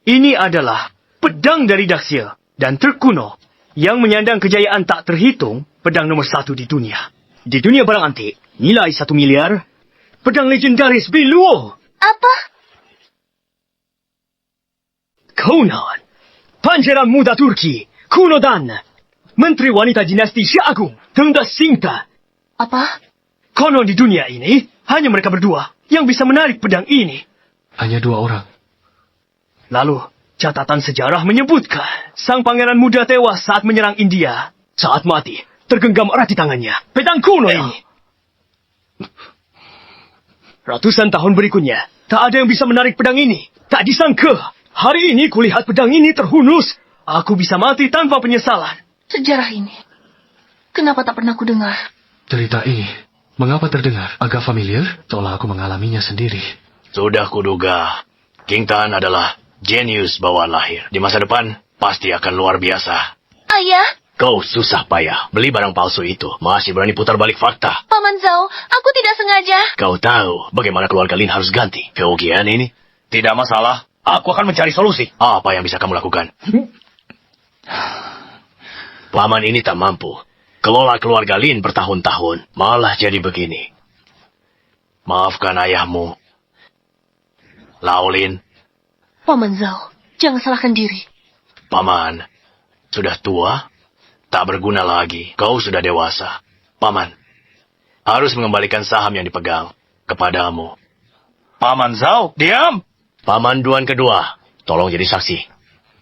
Ini adalah Pedang dari Daxia dan terkuno yang menyandang kejayaan tak terhitung, pedang nomor 1 di dunia. Di dunia barang antik, nilai 1 miliar, pedang legendaris Beluo. Apa? Conan, pangeran muda Turki, Kunodan, menteri wanita dinasti Shah Agung, Tengda Sinta. Apa? Konon di dunia ini, hanya mereka berdua yang bisa menarik pedang ini. Hanya 2 orang. Lalu, catatan sejarah menyebutkan sang pangeran muda tewas saat menyerang India. Saat mati, tergenggam erat di tangannya pedang kuno ini. Ratusan tahun berikutnya, tak ada yang bisa menarik pedang ini. Tak disangka, hari ini kulihat pedang ini terhunus. Aku bisa mati tanpa penyesalan. Sejarah ini, kenapa tak pernah kudengar? Cerita ini, mengapa terdengar agak familiar? Seolah aku mengalaminya sendiri. Sudah kuduga, King Tan adalah jenius bawaan lahir. Di masa depan, pasti akan luar biasa. Ayah, Kau susah payah beli barang palsu itu, masih berani putar balik fakta. Paman Zhao, aku tidak sengaja. Kau tahu bagaimana keluarga Lin harus ganti Feogian ini? Tidak masalah. Aku akan mencari solusi. Apa yang bisa kamu lakukan? Paman ini tak mampu. Kelola keluarga Lin bertahun-tahun, malah jadi begini. Maafkan ayahmu, Lao Lin. Paman Zhao, jangan salahkan diri. Paman, sudah tua, tak berguna lagi. Kau sudah dewasa. Paman, harus mengembalikan saham yang dipegang kepadamu. Paman Zhao, diam! Paman Duan kedua, tolong jadi saksi.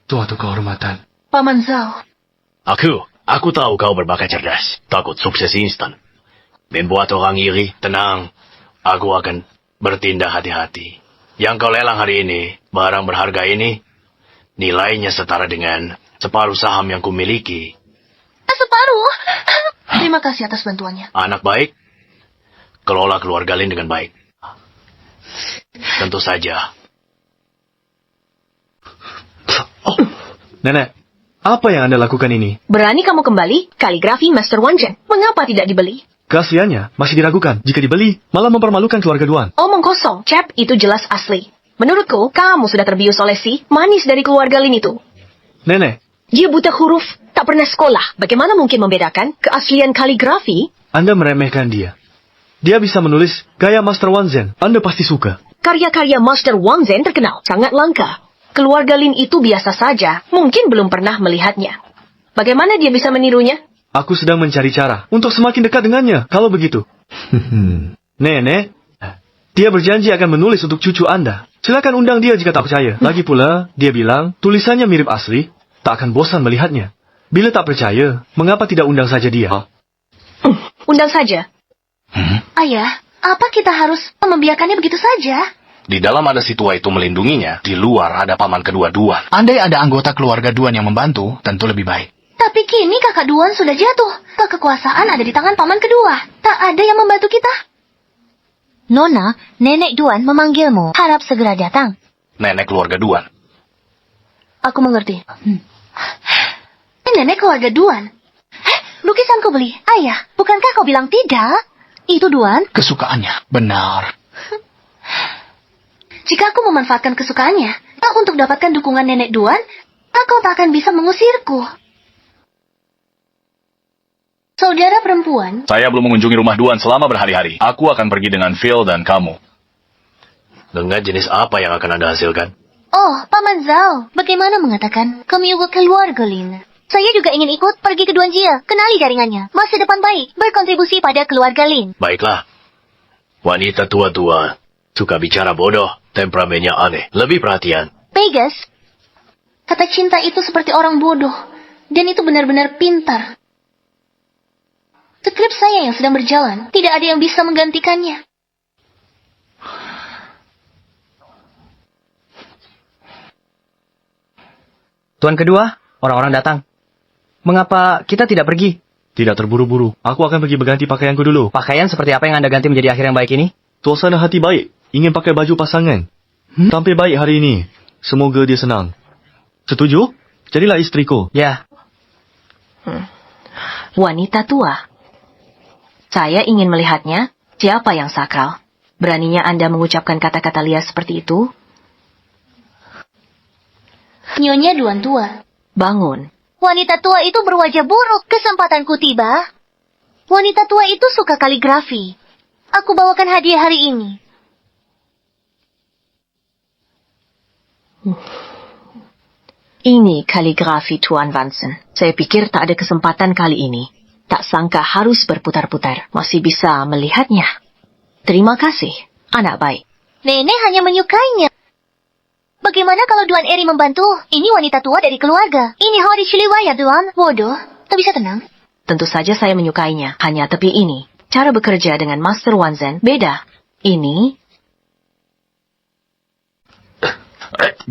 Suatu kehormatan. Paman Zhao, Aku tahu kau berbakat cerdas, takut sukses instan. Membuat orang iri, tenang. Aku akan bertindak hati-hati. Yang kau lelang hari ini, barang berharga ini, nilainya setara dengan separuh saham yang kumiliki. separuh. Terima kasih atas bantuannya. Anak baik, kelola keluarga Lin dengan baik. Tentu saja. Nenek, apa yang Anda lakukan ini? Berani kamu kembali? Kaligrafi Master Wanzhen. Mengapa tidak dibeli? Kasiannya, masih diragukan. Jika dibeli, malah mempermalukan keluarga Duan. Omong kosong, Cap, itu jelas asli. Menurutku, kamu sudah terbius oleh si manis dari keluarga Lin itu. Nenek, Dia buta huruf, tak pernah sekolah. Bagaimana mungkin membedakan keaslian kaligrafi? Anda meremehkan dia. Dia bisa menulis gaya Master Wanzhen. Anda pasti suka. Karya-karya Master Wanzhen terkenal, sangat langka. Keluarga Lin itu biasa saja, mungkin belum pernah melihatnya. Bagaimana dia bisa menirunya? Aku sedang mencari cara untuk semakin dekat dengannya, kalau begitu. Nenek, dia berjanji akan menulis untuk cucu Anda. Silakan undang dia jika tak percaya. Lagi pula, dia bilang tulisannya mirip asli, tak akan bosan melihatnya. Bila tak percaya, mengapa tidak undang saja dia? Undang saja. Ayah, apa kita harus membiarkannya begitu saja? Di dalam ada si tua itu melindunginya, di luar ada paman kedua Duan. Andai ada anggota keluarga Duan yang membantu, tentu lebih baik. Tapi kini kakak Duan sudah jatuh. Kekuasaan ada di tangan paman kedua. Tak ada yang membantu kita. Nona, nenek Duan memanggilmu. Harap segera datang. Nenek keluarga Duan. Aku mengerti. Nenek keluarga Duan. Lukisanku beli. Ayah, bukankah kau bilang tidak? Itu Duan. Kesukaannya, benar. Jika aku memanfaatkan kesukaannya, tak untuk dapatkan dukungan nenek Duan, kau tak akan bisa mengusirku. Saudara perempuan, Saya belum mengunjungi rumah Duan selama berhari-hari. Aku akan pergi dengan Phil dan kamu. Dengan jenis apa yang akan Anda hasilkan? oh, Paman Zhao, bagaimana mengatakan kami juga keluarga Lin? Saya juga ingin ikut pergi ke Duanjia, kenali jaringannya. Masa depan baik, berkontribusi pada keluarga Lin. Baiklah. Wanita tua-tua, suka bicara bodoh, temperamennya aneh, lebih perhatian. Pegas, kata cinta itu seperti orang bodoh, dan itu benar-benar pintar. Skrip saya yang sedang berjalan, tidak ada yang bisa menggantikannya. Tuan kedua, orang-orang datang. Mengapa kita tidak pergi? Tidak terburu-buru. Aku akan pergi berganti pakaianku dulu. Pakaian seperti apa yang Anda ganti menjadi akhir yang baik ini? Suasana hati baik. Ingin pakai baju pasangan. Tampil baik hari ini. Semoga dia senang. Setuju? Jadilah istriku. Ya. Wanita tua. Saya ingin melihatnya. Siapa yang sakral? Beraninya Anda mengucapkan kata-kata liar seperti itu? Nyonya Duan Tua. Bangun. Wanita tua itu berwajah buruk. Kesempatanku tiba. Wanita tua itu suka kaligrafi. Aku bawakan hadiah hari ini. Ini kaligrafi Tuan Vanson. Saya pikir tak ada kesempatan kali ini. Tak sangka harus berputar-putar. Masih bisa melihatnya. Terima kasih, anak baik. Nenek hanya menyukainya. Bagaimana kalau Duan Eri membantu? Ini wanita tua dari keluarga. Ini hari Shiliwaya, Duan. Bodoh. Tak bisa tenang. Tentu saja saya menyukainya. Hanya tapi ini. Cara bekerja dengan Master Wanzhen beda. Ini...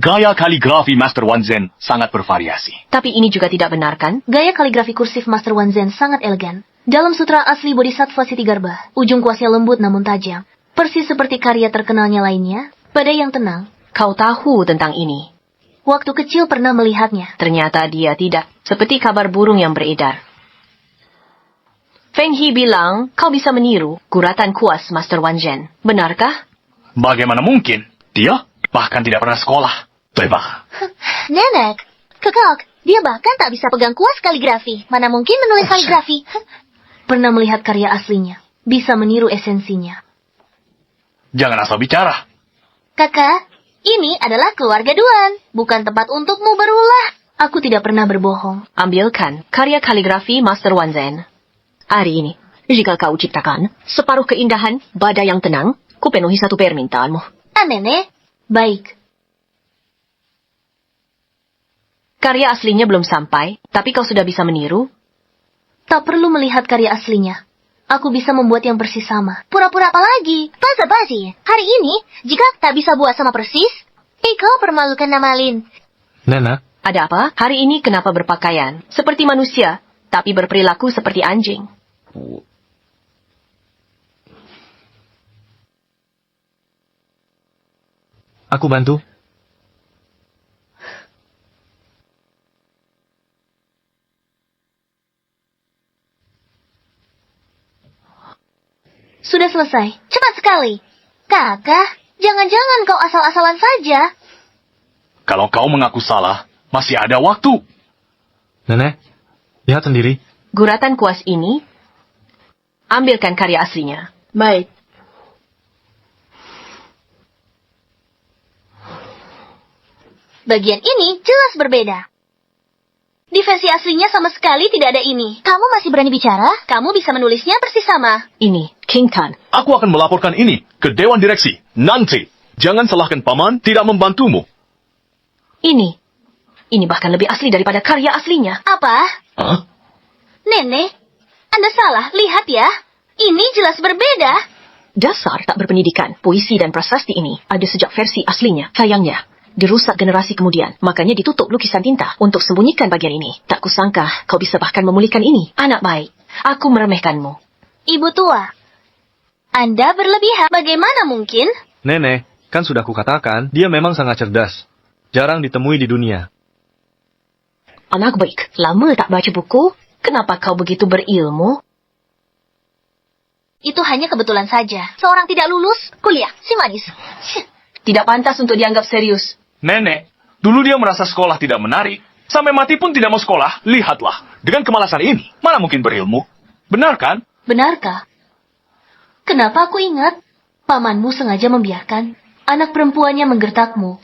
Gaya kaligrafi Master Wanzhen sangat bervariasi. Tapi ini juga tidak benar, kan? Gaya kaligrafi kursif Master Wanzhen sangat elegan. Dalam sutra asli Bodhisattva Siddhigarba, ujung kuasnya lembut namun tajam. Persis seperti karya terkenalnya lainnya, pada yang tenang. Kau tahu tentang ini. Waktu kecil pernah melihatnya. Ternyata dia tidak. Seperti kabar burung yang beredar. Feng He bilang kau bisa meniru guratan kuas Master Wanzhen. Benarkah? Bagaimana mungkin? Dia bahkan tidak pernah sekolah. Tebak. Nenek, kekok, dia bahkan tak bisa pegang kuas kaligrafi. Mana mungkin menulis kaligrafi? Pernah melihat karya aslinya. Bisa meniru esensinya. Jangan asal bicara. Kakak, ini adalah keluarga Duan. Bukan tempat untukmu berulah. Aku tidak pernah berbohong. Ambilkan karya kaligrafi Master Wanzhen. Hari ini, jika kau ciptakan separuh keindahan badai yang tenang, ku penuhi satu permintaanmu. Nenek, baik. Karya aslinya belum sampai, tapi kau sudah bisa meniru. Tak perlu melihat karya aslinya. Aku bisa membuat yang persis sama. Pura-pura apa lagi? Basa-basi. Hari ini, jika tak bisa buat sama persis, kau permalukan nama Lin. Nena, Ada apa? Hari ini kenapa berpakaian seperti manusia, tapi berperilaku seperti anjing? aku bantu. Sudah selesai. Cepat sekali. Kakak, jangan-jangan kau asal-asalan saja. Kalau kau mengaku salah, masih ada waktu. Nenek, lihat sendiri. Guratan kuas ini, ambilkan karya aslinya. Baik. Bagian ini jelas berbeda. Di versi aslinya sama sekali tidak ada ini. Kamu masih berani bicara? Kamu bisa menulisnya persis sama. Ini, King Tan. Aku akan melaporkan ini ke Dewan Direksi. Nanti, jangan salahkan paman tidak membantumu. Ini bahkan lebih asli daripada karya aslinya. Apa? Hah? Nenek, Anda salah. Lihat ya. Ini jelas berbeda. Dasar tak berpendidikan. Puisi dan prasasti ini ada sejak versi aslinya. Sayangnya, dirusak generasi kemudian. Makanya ditutup lukisan tinta untuk sembunyikan bagian ini. Tak kusangka kau bisa bahkan memulihkan ini. Anak baik, aku meremehkanmu. Ibu tua, Anda berlebihan. Bagaimana mungkin? Nenek, kan sudah kukatakan, dia memang sangat cerdas. Jarang ditemui di dunia. Anak baik, lama tak baca buku? Kenapa kau begitu berilmu? Itu hanya kebetulan saja. Seorang tidak lulus kuliah, si manis. Tidak pantas untuk dianggap serius. Nenek, dulu dia merasa sekolah tidak menarik. Sampai mati pun tidak mau sekolah. Lihatlah, dengan kemalasan ini, mana mungkin berilmu? Benar kan? Benarkah? Kenapa aku ingat? Pamanmu sengaja membiarkan anak perempuannya menggertakmu.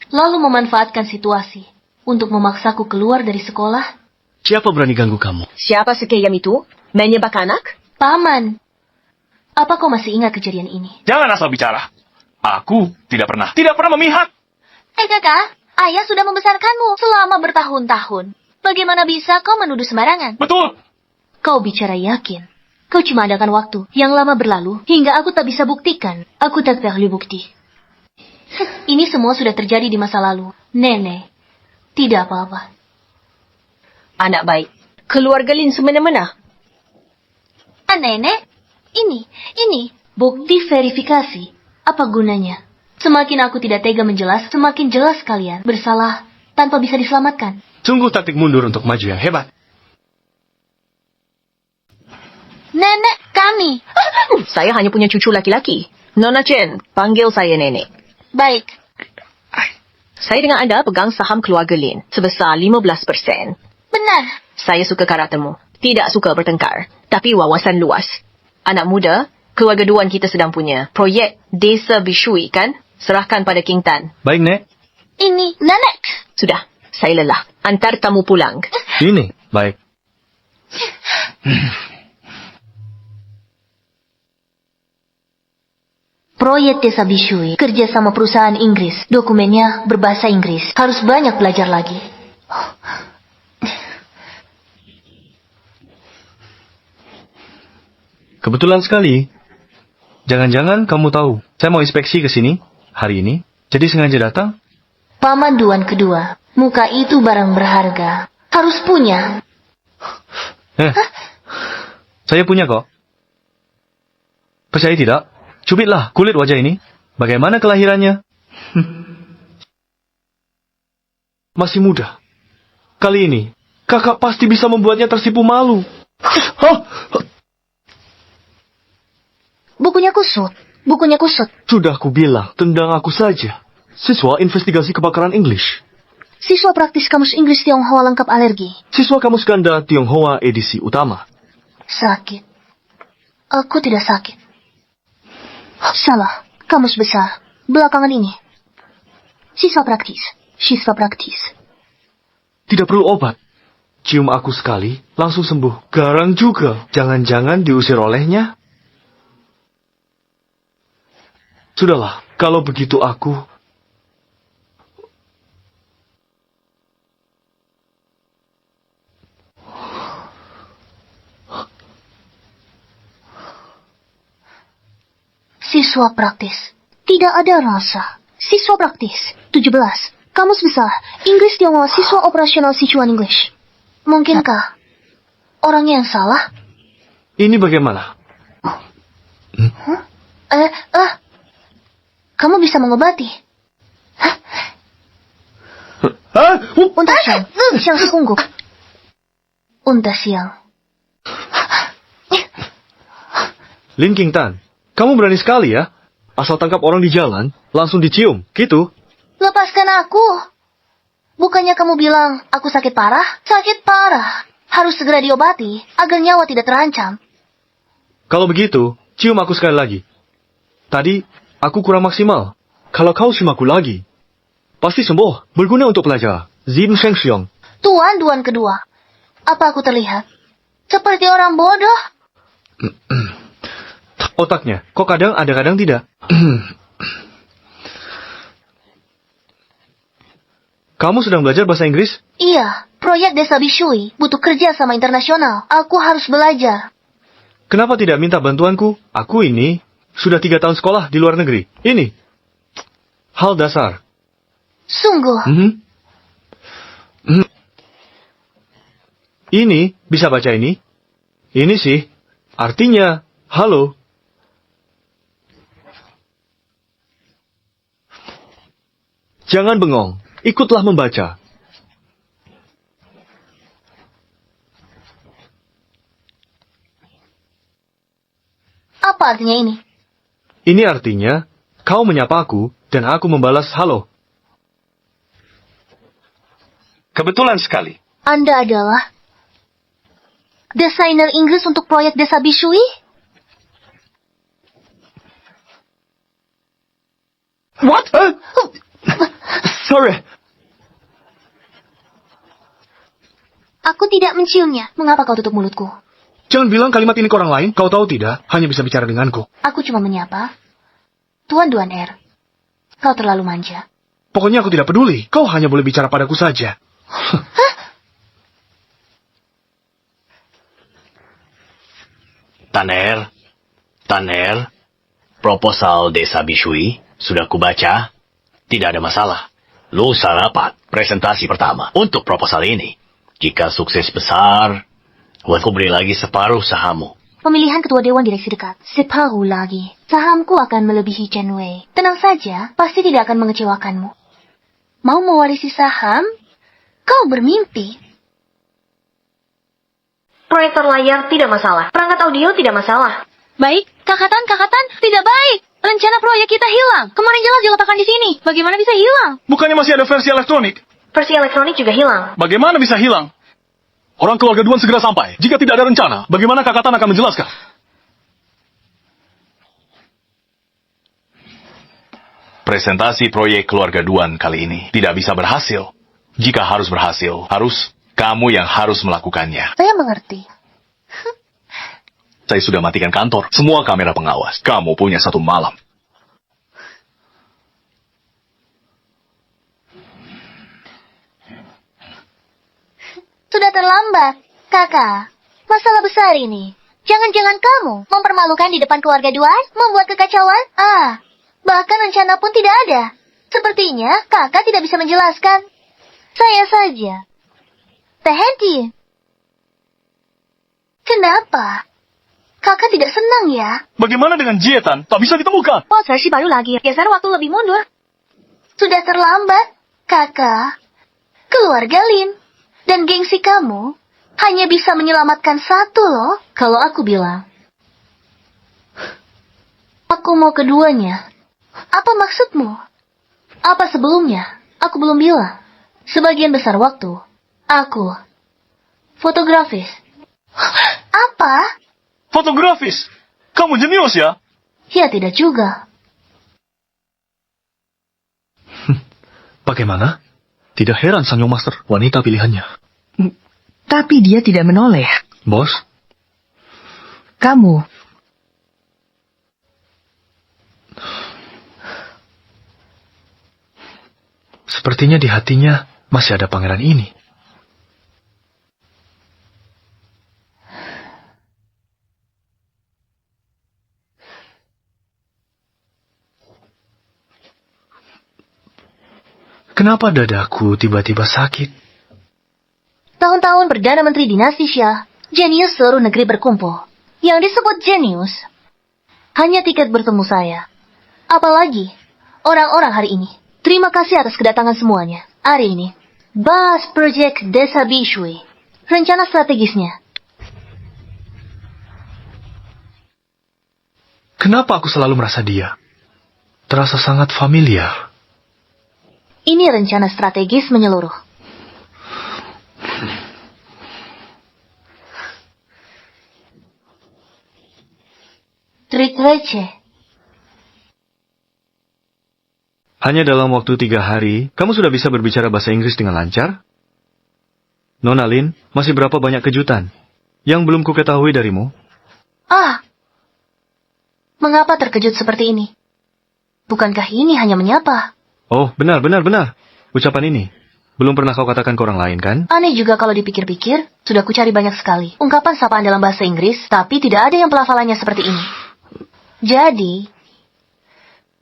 Lalu memanfaatkan situasi untuk memaksaku keluar dari sekolah. Siapa berani ganggu kamu? Siapa sekejam itu? Menyebak anak? Paman, apa kau masih ingat kejadian ini? Jangan asal bicara. Aku tidak pernah memihak. Kakak, ayah sudah membesarkanmu selama bertahun-tahun. Bagaimana bisa kau menuduh sembarangan? Betul. Kau bicara yakin. Kau cuma adakan waktu yang lama berlalu hingga aku tak bisa buktikan. Aku tak perlu bukti. Ini semua sudah terjadi di masa lalu. Nenek, tidak apa-apa. Anak baik, keluarga Lin semena-mena. Nenek, ini bukti verifikasi. Apa gunanya? Semakin aku tidak tega menjelas, semakin jelas kalian bersalah tanpa bisa diselamatkan. Sungguh taktik mundur untuk maju yang hebat. Nenek, kami. Saya hanya punya cucu laki-laki. Nona Chen, panggil saya nenek. Baik. Saya dengan anda pegang saham keluarga Lin sebesar 15%. Benar. Saya suka karaktermu. Tidak suka bertengkar. Tapi wawasan luas. Anak muda, keluarga Duan kita sedang punya proyek Desa Bishui, kan? Serahkan pada King Tan. Baik, Nek. Ini Nanek. Sudah, saya lelah. Antar tamu pulang. Ini, baik. Proyek Desa Bishui kerja sama perusahaan Inggris. Dokumennya berbahasa Inggris. Harus banyak belajar lagi. Kebetulan sekali. Jangan-jangan kamu tahu, saya mau inspeksi ke sini hari ini. Jadi sengaja datang. Paman Duan kedua, muka itu barang berharga. Harus punya. Saya punya kok. Percaya tidak? Cubitlah kulit wajah ini. Bagaimana kelahirannya? Masih muda. Kali ini, kakak pasti bisa membuatnya tersipu malu. Bukunya kusut. Bukunya kusut. Sudah aku bilang, tendang aku saja. Siswa investigasi kebakaran English. Siswa praktis kamus Inggris Tionghoa lengkap alergi. Siswa kamus ganda Tionghoa edisi utama. Sakit. Aku tidak sakit. Salah. Kamus besar. Belakangan ini. Siswa praktis. Siswa praktis. Tidak perlu obat. Cium aku sekali, langsung sembuh. Garang juga. Jangan-jangan diusir olehnya? Sudahlah, kalau begitu aku... Siswa praktis. Tidak ada rasa. Siswa praktis. 17. Kamus besar. Inggris Tionghoa siswa operasional Sichuan English. Mungkinkah orangnya yang salah? Ini bagaimana? Kamu bisa mengobati. Unta siang. Siang sekungguk. Unta siang. Lin King Tan, kamu berani sekali ya? Asal tangkap orang di jalan, langsung dicium, gitu? Lepaskan aku. Bukannya kamu bilang aku sakit parah? Sakit parah. Harus segera diobati agar nyawa tidak terancam. Kalau begitu, cium aku sekali lagi. Tadi, aku kurang maksimal. Kalau kau cium aku lagi, pasti sembuh. Berguna untuk pelajar. Zin Sheng Xiong. Tuan Duan kedua. Apa aku terlihat seperti orang bodoh? Otaknya, kok kadang ada kadang tidak. Kamu sedang belajar bahasa Inggris? Iya, proyek Desa Bishui butuh kerja sama internasional. Aku harus belajar. Kenapa tidak minta bantuanku? Aku ini sudah 3 tahun sekolah di luar negeri. Ini hal dasar. Sungguh. Ini, bisa baca ini? Ini sih, artinya, halo. Jangan bengong, ikutlah membaca. Apa artinya ini? Ini artinya, kau menyapa aku, dan aku membalas halo. Kebetulan sekali. Anda adalah desainer Inggris untuk proyek Desa Bishui? What? Sorry. Aku tidak menciumnya. Mengapa kau tutup mulutku? Jangan bilang kalimat ini ke orang lain. Kau tahu tidak, hanya bisa bicara denganku. Aku cuma menyapa. Tuan Duan R. Kau terlalu manja. Pokoknya aku tidak peduli. Kau hanya boleh bicara padaku saja. Taner, proposal Desa Bishui sudah kubaca. Tidak ada masalah. Lusa rapat presentasi pertama untuk proposal ini. Jika sukses besar, aku beri lagi separuh sahammu. Pemilihan ketua dewan direksi dekat. Separuh lagi. Sahamku akan melebihi Chen Wei. Tenang saja, pasti tidak akan mengecewakanmu. Mau mewarisi saham? Kau bermimpi. Proyektor layar tidak masalah. Perangkat audio tidak masalah. Baik, kakatan, tidak baik. Rencana proyek kita hilang. Kemarin jelas diletakkan di sini. Bagaimana bisa hilang? Bukannya masih ada versi elektronik? Versi elektronik juga hilang. Bagaimana bisa hilang? Orang keluarga Duan segera sampai. Jika tidak ada rencana, bagaimana Kakak Tan akan menjelaskan? Presentasi proyek keluarga Duan kali ini tidak bisa berhasil. Jika harus berhasil, harus kamu yang harus melakukannya. Saya mengerti. Saya sudah matikan kantor, semua kamera pengawas. Kamu punya 1 malam. Sudah terlambat, kakak. Masalah besar ini. Jangan-jangan kamu mempermalukan di depan keluarga Duan, membuat kekacauan? Bahkan rencana pun tidak ada. Sepertinya kakak tidak bisa menjelaskan. Saya saja. Teh Henti. Kenapa? Kakak tidak senang ya? Bagaimana dengan Jietan? Tak bisa ditemukan. Posisi baru lagi. Geser waktu lebih mundur. Sudah terlambat, kakak. Keluarga Lin. Dan gengsi kamu hanya bisa menyelamatkan 1 loh. Kalau aku bilang, aku mau keduanya. Apa maksudmu? Apa sebelumnya? Aku belum bilang. Sebagian besar waktu, aku fotografis. Apa? Fotografis? Kamu jenius ya? Ya tidak juga. Bagaimana? Tidak heran Sang Young Master, wanita pilihannya. Tapi dia tidak menoleh. Bos? Kamu. Sepertinya di hatinya masih ada pangeran ini. Kenapa dadaku tiba-tiba sakit? Tahun-tahun Perdana Menteri Dinasti Shah, jenius seluruh negeri berkumpul. Yang disebut jenius, hanya tiket bertemu saya. Apalagi orang-orang hari ini. Terima kasih atas kedatangan semuanya. Hari ini, bahas proyek Desa Bishui. Rencana strategisnya. Kenapa aku selalu merasa dia? Terasa sangat familiar. Ini rencana strategis menyeluruh. Trik receh. Hanya dalam waktu 3 hari, kamu sudah bisa berbicara bahasa Inggris dengan lancar? Nona Lin, masih berapa banyak kejutan yang belum kuketahui darimu? Mengapa terkejut seperti ini? Bukankah ini hanya menyapa? Oh, benar. Ucapan ini belum pernah kau katakan ke orang lain, kan? Aneh juga kalau dipikir-pikir, sudah kucari banyak sekali. Ungkapan sapaan dalam bahasa Inggris, tapi tidak ada yang pelafalannya seperti ini. Jadi,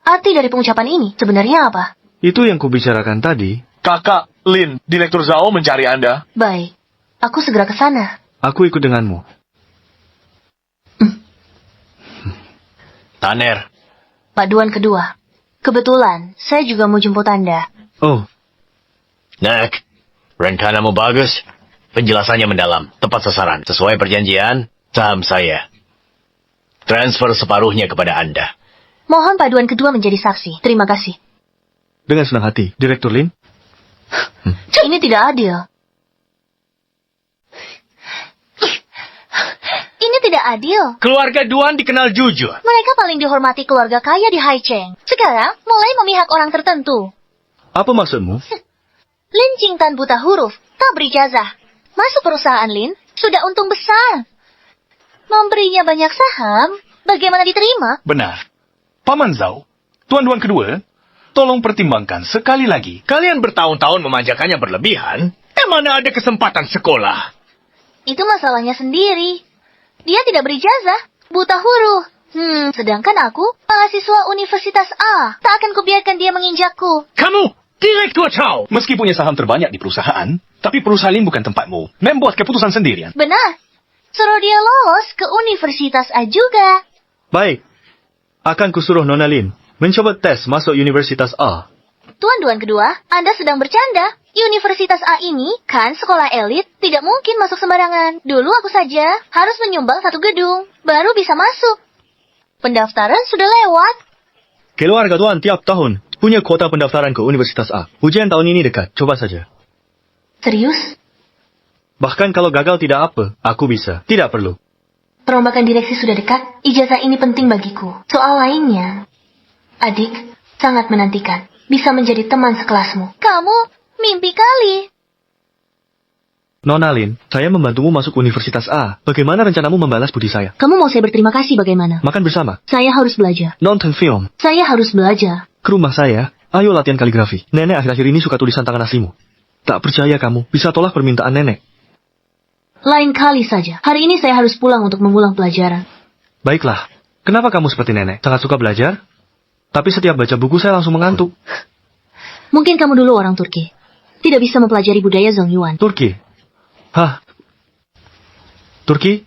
arti dari pengucapan ini sebenarnya apa? Itu yang kubicarakan tadi. Kakak, Lin, Direktur Zhao mencari Anda. Baik, aku segera ke sana. Aku ikut denganmu. Tanner. Paduan kedua. Kebetulan, saya juga mau jemput Anda. Oh. Nak, rencanamu bagus. Penjelasannya mendalam, tepat sasaran. Sesuai perjanjian, saham saya. Transfer separuhnya kepada Anda. Mohon paduan kedua menjadi saksi. Terima kasih. Dengan senang hati, Direktur Lin. Ini tidak adil. Ini tidak adil. Keluarga Duan dikenal jujur. Mereka paling dihormati keluarga kaya di Haicheng. Sekarang, mulai memihak orang tertentu. Apa maksudmu? Lin Qingtan buta huruf, tak berijazah. Masuk perusahaan Lin, sudah untung besar. Memberinya banyak saham, bagaimana diterima? Benar. Paman Zhao, Tuan Duan kedua, tolong pertimbangkan sekali lagi. Kalian bertahun-tahun memanjakannya berlebihan. Mana ada kesempatan sekolah? Itu masalahnya sendiri. Dia tidak berijazah, buta huruf. Sedangkan aku, mahasiswa Universitas A. Tak akan kubiarkan dia menginjakku. Kamu, Direktur Zhao. Meski punya saham terbanyak di perusahaan, tapi perusahaan ini bukan tempatmu. Membuat keputusan sendirian. Benar. Suruh dia lolos ke Universitas A juga. Baik. Akan kusuruh Nona Lin mencoba tes masuk Universitas A. Tuan kedua, Anda sedang bercanda. Universitas A ini kan sekolah elit, tidak mungkin masuk sembarangan. Dulu aku saja harus menyumbang 1 gedung, baru bisa masuk. Pendaftaran sudah lewat. Keluarga Tuan tiap tahun punya kuota pendaftaran ke Universitas A. Ujian tahun ini dekat, coba saja. Serius? Bahkan kalau gagal tidak apa, aku bisa. Tidak perlu. Perombakan direksi sudah dekat, ijazah ini penting bagiku. Soal lainnya, adik, sangat menantikan bisa menjadi teman sekelasmu. Kamu mimpi kali. Nona Lin, saya membantumu masuk Universitas A. Bagaimana rencanamu membalas budi saya? Kamu mau saya berterima kasih bagaimana? Makan bersama. Saya harus belajar. Nonton film. Saya harus belajar. Ke rumah saya, ayo latihan kaligrafi. Nenek akhir-akhir ini suka tulisan tangan aslimu. Tak percaya kamu bisa tolak permintaan nenek. Lain kali saja. Hari ini saya harus pulang untuk mengulang pelajaran. Baiklah. Kenapa kamu seperti nenek? Sangat suka belajar? Tapi setiap baca buku saya langsung mengantuk. Mungkin kamu dulu orang Turki. Tidak bisa mempelajari budaya Zongyuan. Turki? Hah? Turki?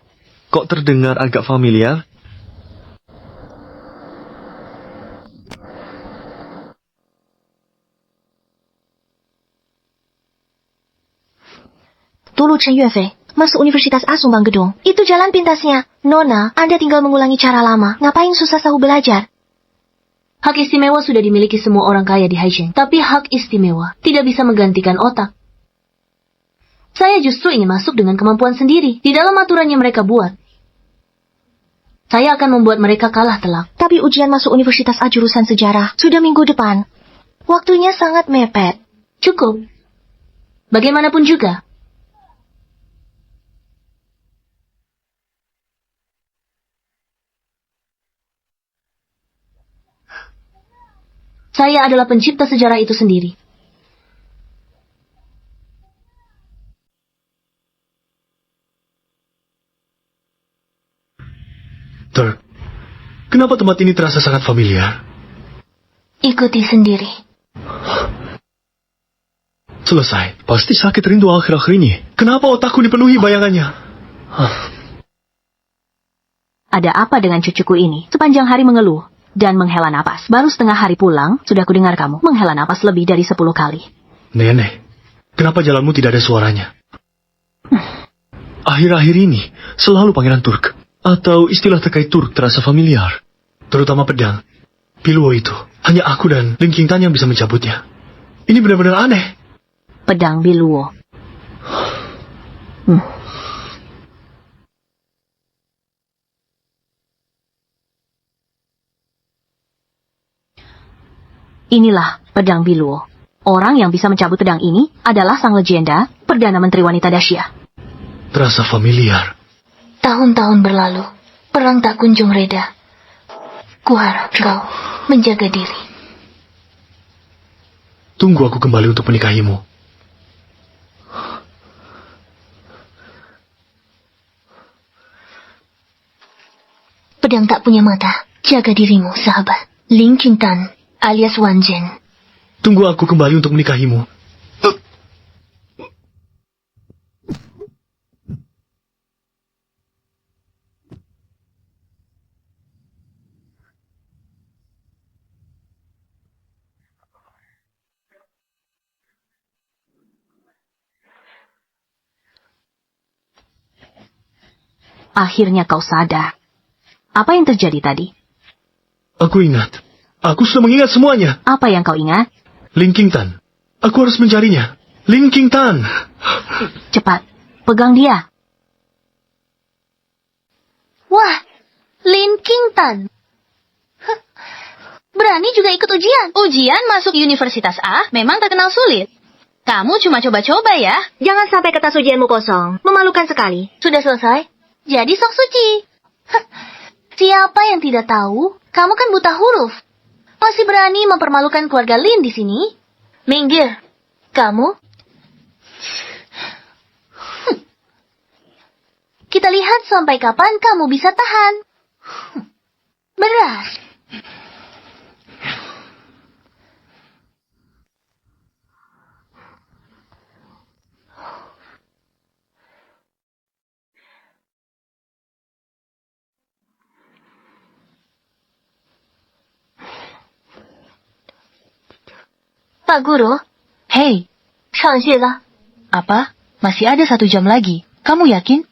Kok terdengar agak familiar? Dulu Chen Yuefei masuk Universitas A Sumbang Gedung. Itu jalan pintasnya. Nona, Anda tinggal mengulangi cara lama. Ngapain susah sahu belajar? Hak istimewa sudah dimiliki semua orang kaya di Haijin. Tapi hak istimewa tidak bisa menggantikan otak. Saya justru ingin masuk dengan kemampuan sendiri. Di dalam aturan yang mereka buat. Saya akan membuat mereka kalah telak. Tapi ujian masuk Universitas A jurusan sejarah sudah minggu depan. Waktunya sangat mepet. Cukup. Bagaimanapun juga. Saya adalah pencipta sejarah itu sendiri. Turk, kenapa tempat ini terasa sangat familiar? Ikuti sendiri. Selesai. Pasti sakit rindu akhir-akhir ini. Kenapa otakku dipenuhi bayangannya? Ada apa dengan cucuku ini? Sepanjang hari mengeluh dan menghela napas. Baru setengah hari pulang, sudah kudengar kamu menghela napas lebih dari 10 kali. Nenek, kenapa jalanmu tidak ada suaranya? Akhir-akhir ini, selalu Pangeran Turk. Atau istilah terkait Turk terasa familiar. Terutama pedang. Piluo itu, hanya aku dan Ling Qingtan yang bisa mencabutnya. Ini benar-benar aneh. Pedang Biluo. Inilah pedang Biluo. Orang yang bisa mencabut pedang ini adalah sang legenda, Perdana Menteri Wanita Dacia. Terasa familiar. Tahun-tahun berlalu, perang tak kunjung reda. Kuharap kau menjaga diri. Tunggu aku kembali untuk menikahimu. Pedang tak punya mata. Jaga dirimu, sahabat. Ling Qingtan alias Wan Zhen. Tunggu aku kembali untuk menikahimu. Akhirnya kau sadar. Apa yang terjadi tadi? Aku ingat. Aku sudah mengingat semuanya. Apa yang kau ingat? Ling Qingtan. Aku harus mencarinya. Ling Qingtan. Cepat, pegang dia. Wah, Ling Qingtan. Berani juga ikut ujian. Ujian masuk Universitas A memang terkenal sulit. Kamu cuma coba-coba ya. Jangan sampai kertas ujianmu kosong. Memalukan sekali. Sudah selesai? Jadi sok suci. Siapa yang tidak tahu? Kamu kan buta huruf. Masih berani mempermalukan keluarga Lin di sini? Minggir. Kamu? Kita lihat sampai kapan kamu bisa tahan. Beras. Pak Guru. Hei. 上学了. Apa? Masih ada 1 jam lagi. Kamu yakin?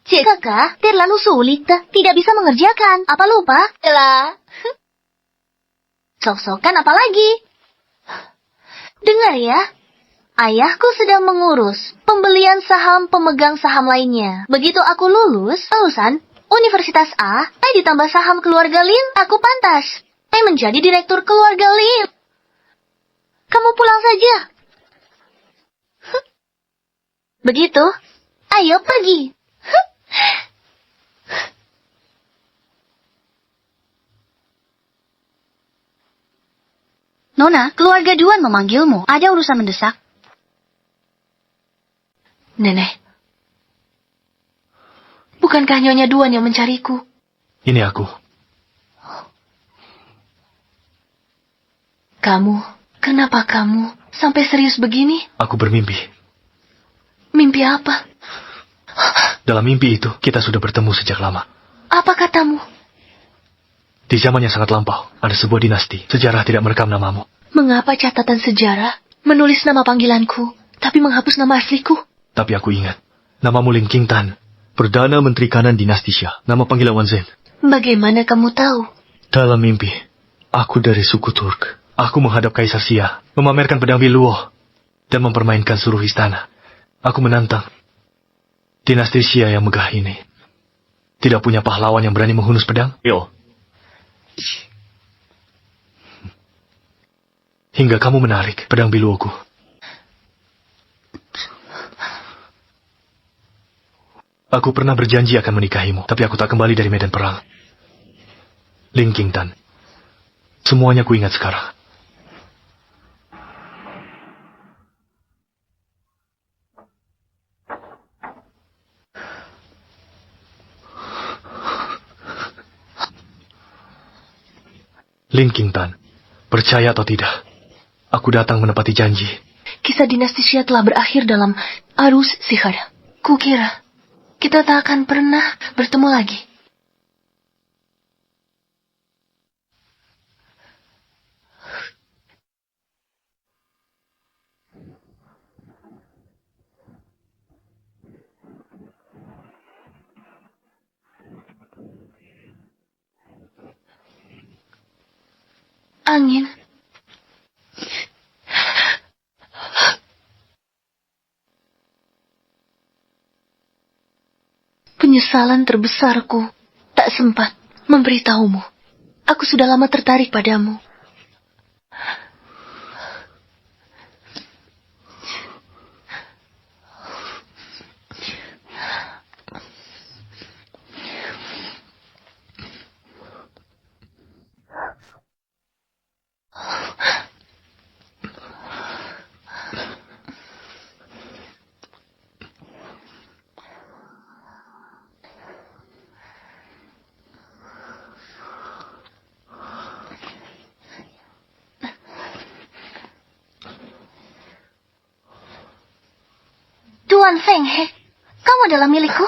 姐 Kakak, terlalu sulit. Tidak bisa mengerjakan. Apa lupa? Lah. Sok-sokan apa lagi? Dengar ya. Ayahku sedang mengurus pembelian saham pemegang saham lainnya. Begitu aku lulusan Universitas A, ditambah saham keluarga Lin, aku pantas menjadi direktur keluarga Lin. Kamu pulang saja. Begitu? Ayo pergi. Nona, keluarga Duan memanggilmu. Ada urusan mendesak. Nenek, bukankah Nyonya Duan yang mencariku? Ini aku. Kenapa kamu sampai serius begini? Aku bermimpi. Mimpi apa? Dalam mimpi itu, kita sudah bertemu sejak lama. Apa katamu? Di zaman yang sangat lampau, ada sebuah dinasti. Sejarah tidak merekam namamu. Mengapa catatan sejarah menulis nama panggilanku, tapi menghapus nama asliku? Tapi aku ingat, namamu Lin Qingtan, Perdana Menteri Kanan Dinasti Xia. Nama panggilan Wan Zhen. Bagaimana kamu tahu? Dalam mimpi, aku dari suku Turk. Aku menghadap Kaisar Xia, memamerkan pedang Biluo, dan mempermainkan seluruh istana. Aku menantang dinasti Xia yang megah ini. Tidak punya pahlawan yang berani menghunus pedang? Yo. Hingga kamu menarik pedang Biluoku. Aku pernah berjanji akan menikahimu, tapi aku tak kembali dari medan perang. Lin Qingtan. Semuanya ku ingat sekarang. Lin Qingtan, percaya atau tidak, aku datang menepati janji. Kisah dinasti Xia telah berakhir dalam arus sihar. Kukira kita tak akan pernah bertemu lagi. Angin. Penyesalan terbesarku tak sempat memberitahumu. Aku sudah lama tertarik padamu. Tuan Feng He, kamu adalah milikku.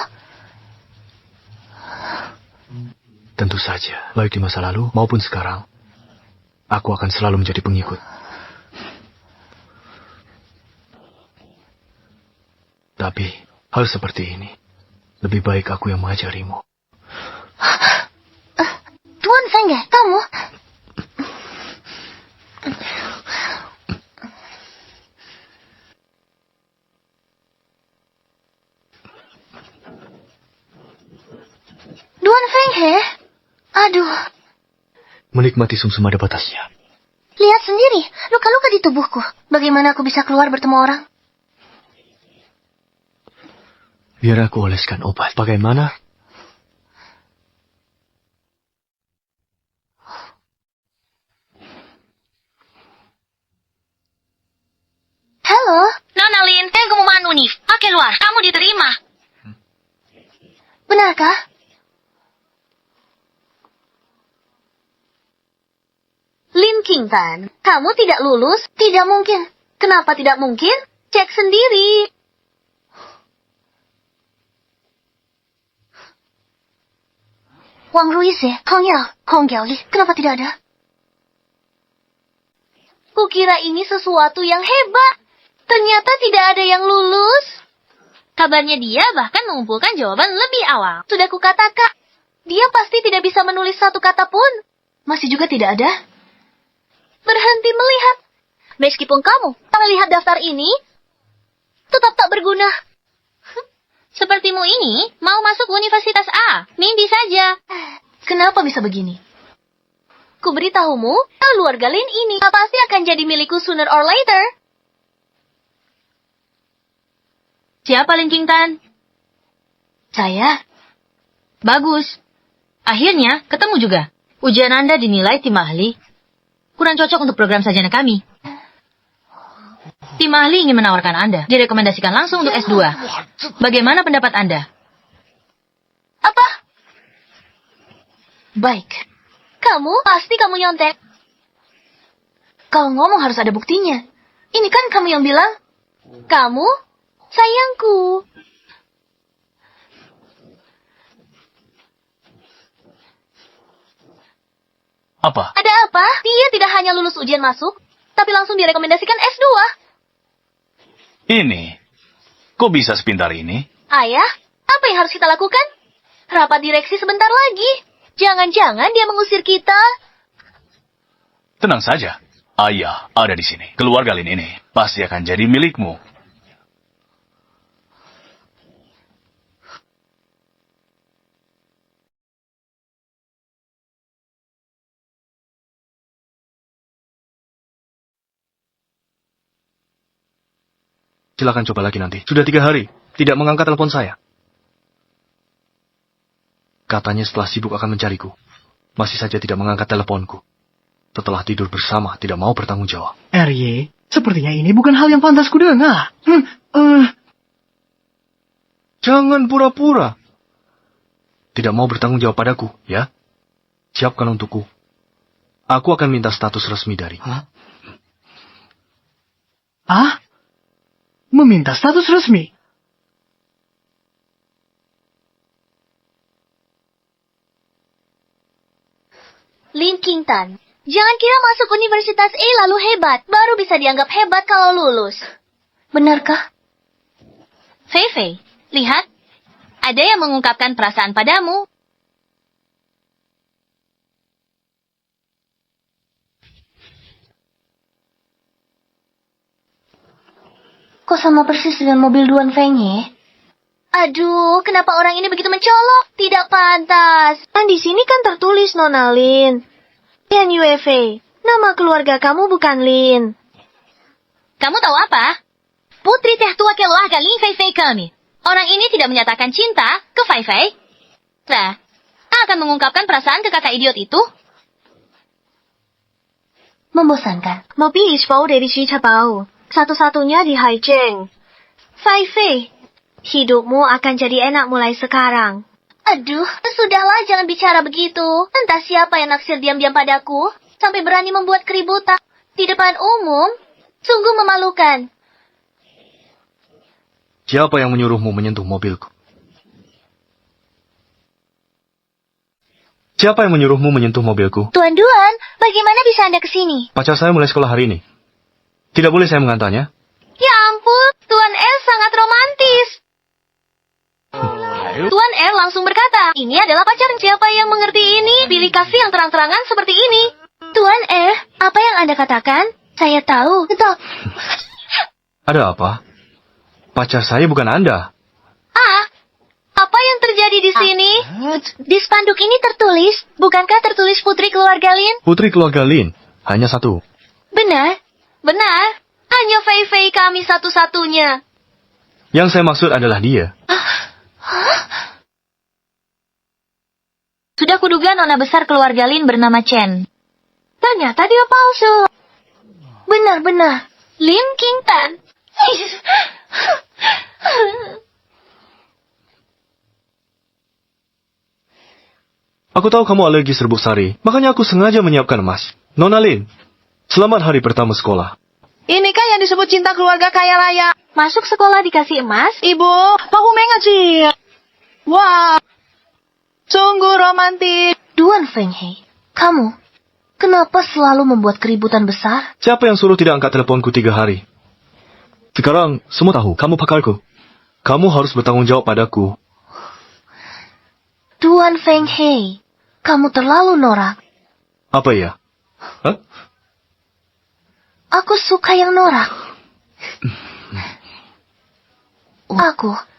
Tentu saja, baik di masa lalu maupun sekarang, aku akan selalu menjadi pengikut. Tapi, hal seperti ini, lebih baik aku yang mengajarimu. Tuan Feng He, kamu... Tuan Feng He? Aduh. Menikmati sumsum ada batasnya. Lihat sendiri, luka-luka di tubuhku. Bagaimana aku bisa keluar bertemu orang? Biar aku oleskan obat. Bagaimana? Halo? Nona Lin, pengumuman univ. Oke, luar. Kamu diterima. Benarkah? Lin Qingtan, kamu tidak lulus? Tidak mungkin. Kenapa tidak mungkin? Cek sendiri. Wang Ruize, Hong Yao Li, kenapa tidak ada? Kukira ini sesuatu yang hebat. Ternyata tidak ada yang lulus. Kabarnya dia bahkan mengumpulkan jawaban lebih awal. Sudah kukatakan, dia pasti tidak bisa menulis satu kata pun. Masih juga tidak ada. Berhenti melihat. Meskipun kamu melihat daftar ini, tetap tak berguna. Sepertimu ini mau masuk Universitas A. Mimpi saja. Kenapa bisa begini? Kuberitahumu, keluarga Lin ini pasti akan jadi milikku sooner or later. Siapa Lin Qingtan? Saya. Bagus. Akhirnya ketemu juga. Ujian Anda dinilai tim ahli kurang cocok untuk program sarjana kami. Tim ahli ingin menawarkan Anda, direkomendasikan langsung untuk S2. Bagaimana pendapat Anda? Apa? Baik. Pasti kamu nyontek. Kalau ngomong harus ada buktinya. Ini kan kamu yang bilang. Kamu, sayangku. Apa? Ada apa? Dia tidak hanya lulus ujian masuk, tapi langsung direkomendasikan S2. Ini. Kok bisa sepintar ini? Ayah, apa yang harus kita lakukan? Rapat direksi sebentar lagi. Jangan-jangan dia mengusir kita. Tenang saja. Ayah ada di sini. Keluarga Lin ini pasti akan jadi milikmu. Silakan coba lagi nanti. Sudah 3 hari, tidak mengangkat telepon saya. Katanya setelah sibuk akan mencariku. Masih saja tidak mengangkat teleponku. Setelah tidur bersama, tidak mau bertanggung jawab. RY, sepertinya ini bukan hal yang pantas kudengar. Jangan pura-pura. Tidak mau bertanggung jawab padaku, ya? Siapkan untukku. Aku akan minta status resmi dari. Ah? Meminta status resmi? Lin Qingtan, jangan kira masuk Universitas A lalu hebat, baru bisa dianggap hebat kalau lulus. Benarkah? Fei Fei, lihat. Ada yang mengungkapkan perasaan padamu. Kok sama persis dengan mobil Duan Fenghe? Aduh, kenapa orang ini begitu mencolok? Tidak pantas. Kan di sini kan tertulis Nona Lin. Yan Yue Fei, nama keluarga kamu bukan Lin. Kamu tahu apa? Putri tertua keluarga Lin Fei Fei kami. Orang ini tidak menyatakan cinta ke Fei Fei. Nah, akan mengungkapkan perasaan ke kakak idiot itu. Membosankan. Mobil Ishbao dari Shichabao. Satu-satunya di Haicheng. Fei Fei, hidupmu akan jadi enak mulai sekarang. Aduh, sudahlah jangan bicara begitu. Entah siapa yang naksir diam-diam padaku, sampai berani membuat keributan di depan umum. Sungguh memalukan. Siapa yang menyuruhmu menyentuh mobilku? Siapa yang menyuruhmu menyentuh mobilku? Tuan Duan, bagaimana bisa Anda ke sini? Pacar saya mulai sekolah hari ini. Tidak boleh saya mengantarnya? Ya ampun, Tuan R sangat romantis. Tuan R langsung berkata, ini adalah pacar. Siapa yang mengerti ini? Pilih kasih yang terang-terangan seperti ini. Tuan R, apa yang Anda katakan? Saya tahu. Betul. Ada apa? Pacar saya bukan Anda. Ah, apa yang terjadi di sini? Di spanduk ini tertulis, bukankah tertulis putri keluarga Lin? Putri keluarga Lin, hanya satu. Benar, benar. Hanya Fei Fei kami satu-satunya. Yang saya maksud adalah dia. Sudah kuduga nona besar keluarga Lin bernama Chen. Ternyata dia palsu. Benar-benar. Lin Qingtan. Aku tahu kamu alergi serbuk sari, makanya aku sengaja menyiapkan emas. Nona Lin, selamat hari pertama sekolah. Inikah yang disebut cinta keluarga kaya raya? Masuk sekolah dikasih emas? Ibu, Pak Mengaji. Wah, sungguh romantis. Duan Fenghe, kamu kenapa selalu membuat keributan besar? Siapa yang suruh tidak angkat teleponku 3 hari? Sekarang semua tahu kamu pakarku. Kamu harus bertanggung jawab padaku. Tuan Feng Hei, kamu terlalu norak. Apa ya? Hah? Aku suka yang norak.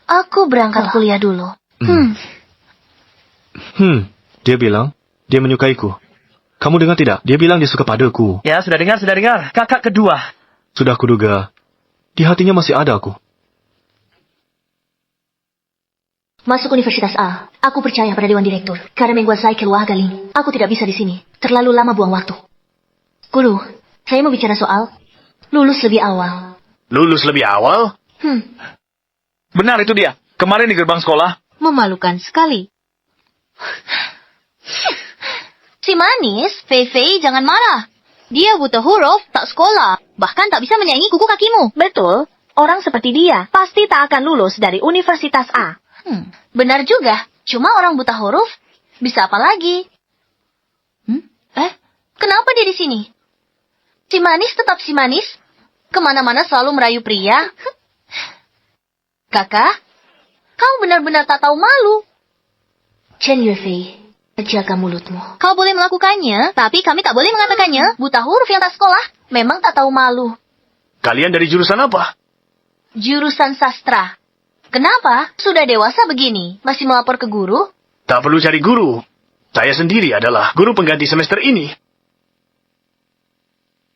Aku berangkat kuliah dulu. Dia bilang, dia menyukaiku. Kamu dengar tidak? Dia bilang dia suka padaku. Ya, sudah dengar. Kakak kedua. Sudah kuduga. Di hatinya masih ada aku. Masuk Universitas A. Aku percaya pada Dewan Direktur. Karena menguasai keluar Galing. Aku tidak bisa di sini. Terlalu lama buang waktu. Guru, saya mau bicara soal lulus lebih awal. Lulus lebih awal? Benar itu dia. Kemarin di gerbang sekolah. Memalukan sekali. Si manis, Fei Fei jangan marah. Dia buta huruf, tak sekolah. Bahkan tak bisa menyaingi kuku kakimu. Betul. Orang seperti dia pasti tak akan lulus dari Universitas A. Benar juga. Cuma orang buta huruf, bisa apa lagi? Kenapa dia di sini? Si manis tetap si manis. Kemana-mana selalu merayu pria. Kakak, kau benar-benar tak tahu malu. Chen Yufei, jaga mulutmu. Kau boleh melakukannya, tapi kami tak boleh mengatakannya. Buta huruf yang tak sekolah, memang tak tahu malu. Kalian dari jurusan apa? Jurusan sastra. Kenapa? Sudah dewasa begini, masih melapor ke guru? Tak perlu cari guru. Saya sendiri adalah guru pengganti semester ini.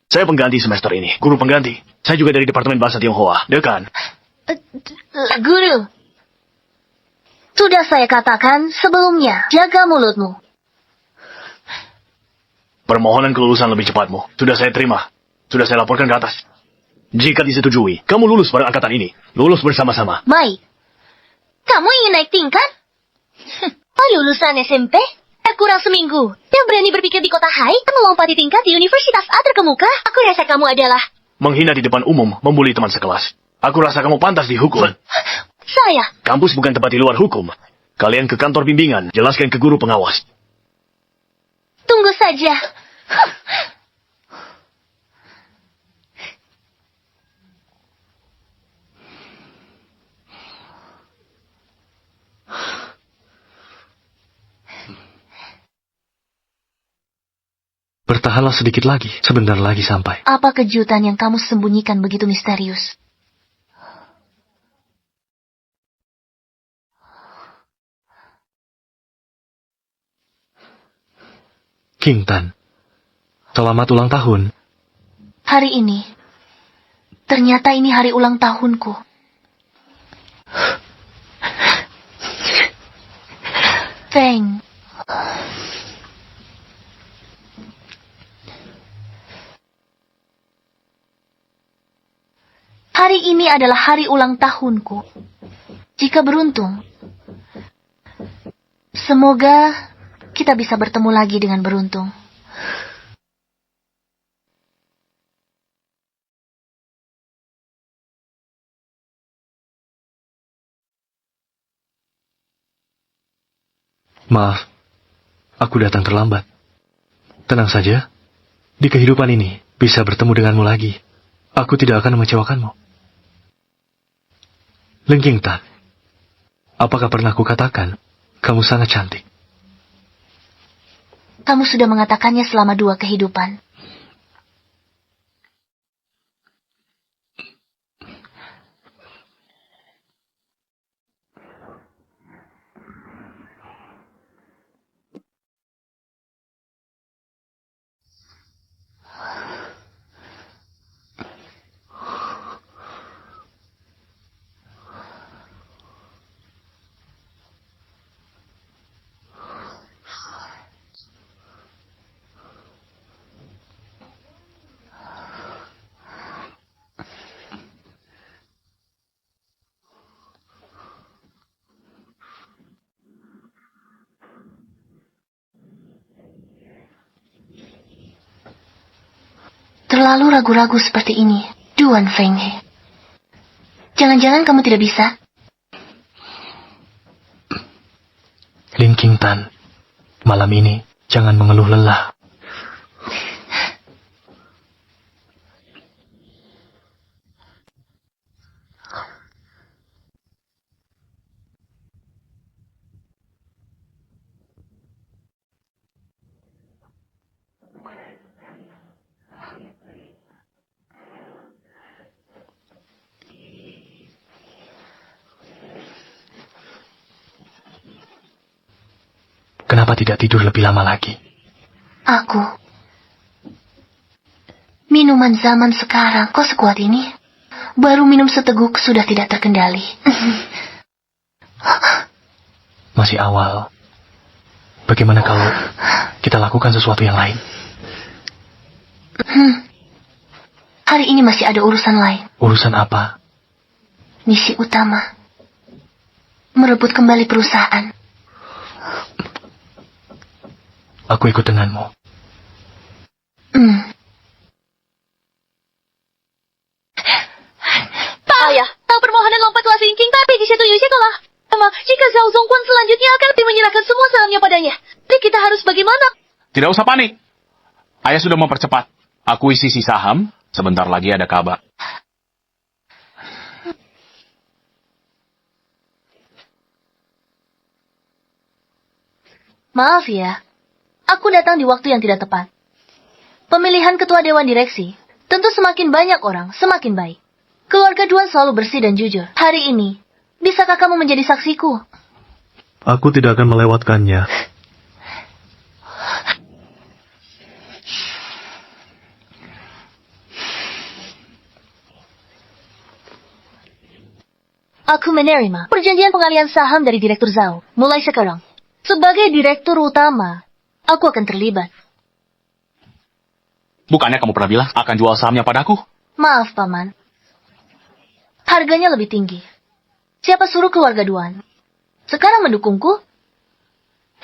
Saya pengganti semester ini, guru pengganti. Saya juga dari Departemen Bahasa Tionghoa, dekan. Guru, sudah saya katakan sebelumnya, jaga mulutmu. Permohonan kelulusan lebih cepatmu. Sudah saya terima. Sudah saya laporkan ke atas. Jika disetujui, kamu lulus pada angkatan ini. Lulus bersama-sama. Baik. Kamu ingin naik tingkat? Lulusan SMP? Kurang seminggu. Yang berani berpikir di kota Hai, melompati tingkat di Universitas A terkemuka. Aku rasa kamu adalah... Menghina di depan umum, membuli teman sekelas. Aku rasa kamu pantas dihukum. Saya. Kampus bukan tempat di luar hukum. Kalian ke kantor bimbingan, jelaskan ke guru pengawas. Tunggu saja. Bertahanlah sedikit lagi, sebentar lagi sampai. Apa kejutan yang kamu sembunyikan begitu misterius? King Tan, selamat ulang tahun. Hari ini, ternyata ini hari ulang tahunku. Feng. Hari ini adalah hari ulang tahunku. Jika beruntung, semoga kita bisa bertemu lagi dengan beruntung. Maaf, aku datang terlambat. Tenang saja, di kehidupan ini bisa bertemu denganmu lagi. Aku tidak akan mengecewakanmu. Lengking Tan, apakah pernah kukatakan kamu sangat cantik? Kamu sudah mengatakannya selama 2 kehidupan. Terlalu ragu-ragu seperti ini, Tuan Feng He. Jangan-jangan kamu tidak bisa? Lengking Tan, malam ini jangan mengeluh lelah. Kenapa tidak tidur lebih lama lagi? Aku. Minuman zaman sekarang kok sekuat ini? Baru minum seteguk sudah tidak terkendali. Masih awal. Bagaimana kalau kita lakukan sesuatu yang lain? Hari ini masih ada urusan lain. Urusan apa? Misi utama. Merebut kembali perusahaan. Aku ikut denganmu. Pak! Ayah, tahu permohonan lompatlah Linking, tapi disetujui-lah. Emang, jika Zhao Zongguan selanjutnya akan lebih menyerahkan semua sahamnya padanya. Jadi kita harus bagaimana? Tidak usah panik. Ayah sudah mempercepat. Akuisisi saham, sebentar lagi ada kabar. Maaf ya, aku datang di waktu yang tidak tepat. Pemilihan ketua dewan direksi, tentu semakin banyak orang, semakin baik. Keluarga Duan selalu bersih dan jujur. Hari ini, bisakah kamu menjadi saksiku? Aku tidak akan melewatkannya. Aku menerima perjanjian pengalihan saham dari Direktur Zhao. Mulai sekarang, sebagai direktur utama, aku akan terlibat. Bukannya kamu pernah bilang akan jual sahamnya padaku? Maaf, Paman. Harganya lebih tinggi. Siapa suruh keluarga Duan? Sekarang mendukungku?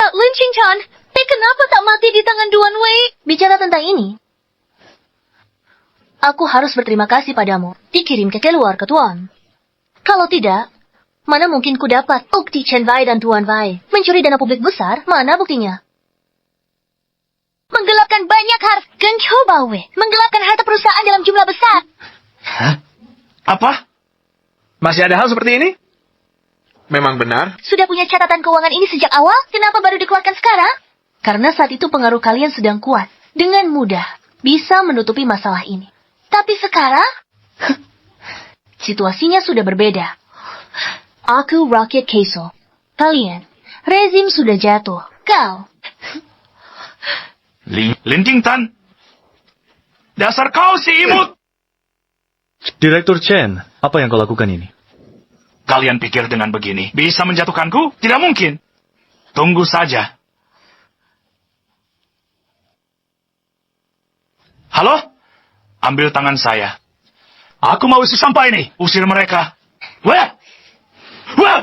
Lin Qingtan, kenapa tak mati di tangan Duan Wei? Bicara tentang ini, aku harus berterima kasih padamu. Dikirim ke keluarga Tuan. Kalau tidak, mana mungkin ku dapat bukti Chen Wei dan Tuan Wei mencuri dana publik besar? Mana buktinya? Menggelapkan banyak harta. Geng Chou Wei menggelapkan harta perusahaan dalam jumlah besar. Hah? Apa? Masih ada hal seperti ini? Memang benar? Sudah punya catatan keuangan ini sejak awal? Kenapa baru dikeluarkan sekarang? Karena saat itu pengaruh kalian sedang kuat. Dengan mudah bisa menutupi masalah ini. Tapi sekarang, situasinya sudah berbeda. Aku rakyat Keiso. Kalian, rezim sudah jatuh. Kau. Lin Qingtan. Dasar kau si imut! Direktur Chen, apa yang kau lakukan ini? Kalian pikir dengan begini bisa menjatuhkanku? Tidak mungkin. Tunggu saja. Halo? Ambil tangan saya. Aku mau isi sampah ini. Usir mereka. Wah! Wah!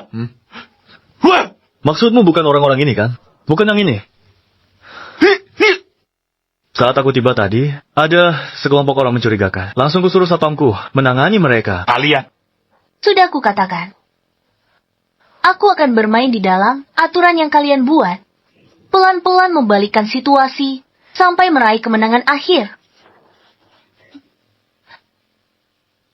Wah! Maksudmu bukan orang-orang ini kan? Bukan yang ini? Saat aku tiba tadi, ada sekelompok orang mencurigakan. Langsung kusuruh satpamku menangani mereka. Kalian. Sudah aku katakan. Aku akan bermain di dalam aturan yang kalian buat. Pelan-pelan membalikkan situasi sampai meraih kemenangan akhir.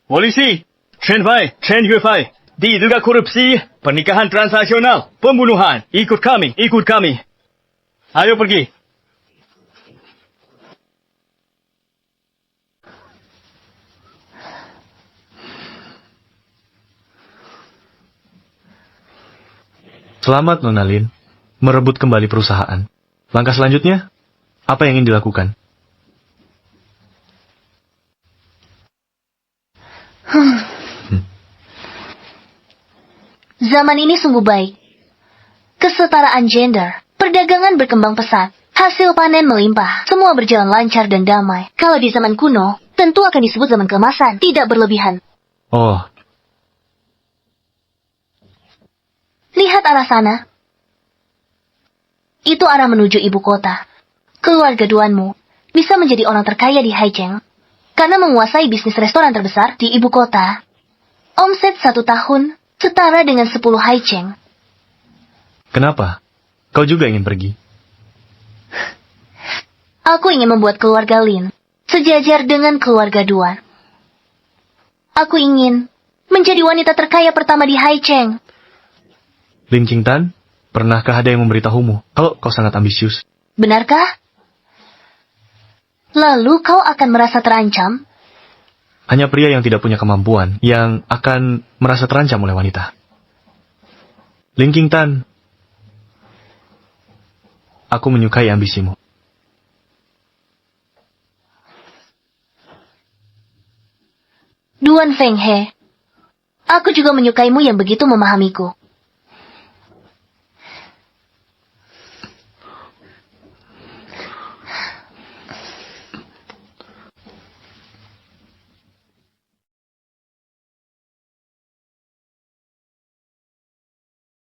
Polisi, Chen Wei, Chen Yuefei, diduga korupsi, pernikahan transnasional, pembunuhan. Ikut kami, ikut kami. Ayo pergi. Selamat, Nona Lin. Merebut kembali perusahaan. Langkah selanjutnya, apa yang ingin dilakukan? Zaman ini sungguh baik. Kesetaraan gender, perdagangan berkembang pesat, hasil panen melimpah, semua berjalan lancar dan damai. Kalau di zaman kuno, tentu akan disebut zaman keemasan, tidak berlebihan. Oh, Lihat arah sana. Itu arah menuju ibu kota. Keluarga Duanmu bisa menjadi orang terkaya di Haicheng karena menguasai bisnis restoran terbesar di ibu kota. Omset 1 tahun setara dengan 10 Haicheng. kenapa? Kau juga ingin pergi? Aku ingin membuat keluarga Lin sejajar dengan keluarga Duan. Aku ingin menjadi wanita terkaya pertama di Haicheng. Lin Qingtan, pernahkah ada yang memberitahumu kalau kau sangat ambisius? Benarkah? Lalu kau akan merasa terancam? Hanya pria yang tidak punya kemampuan yang akan merasa terancam oleh wanita. Lin Qingtan, Aku menyukai ambisimu. Duan Feng He, aku juga menyukaimu yang begitu memahamiku.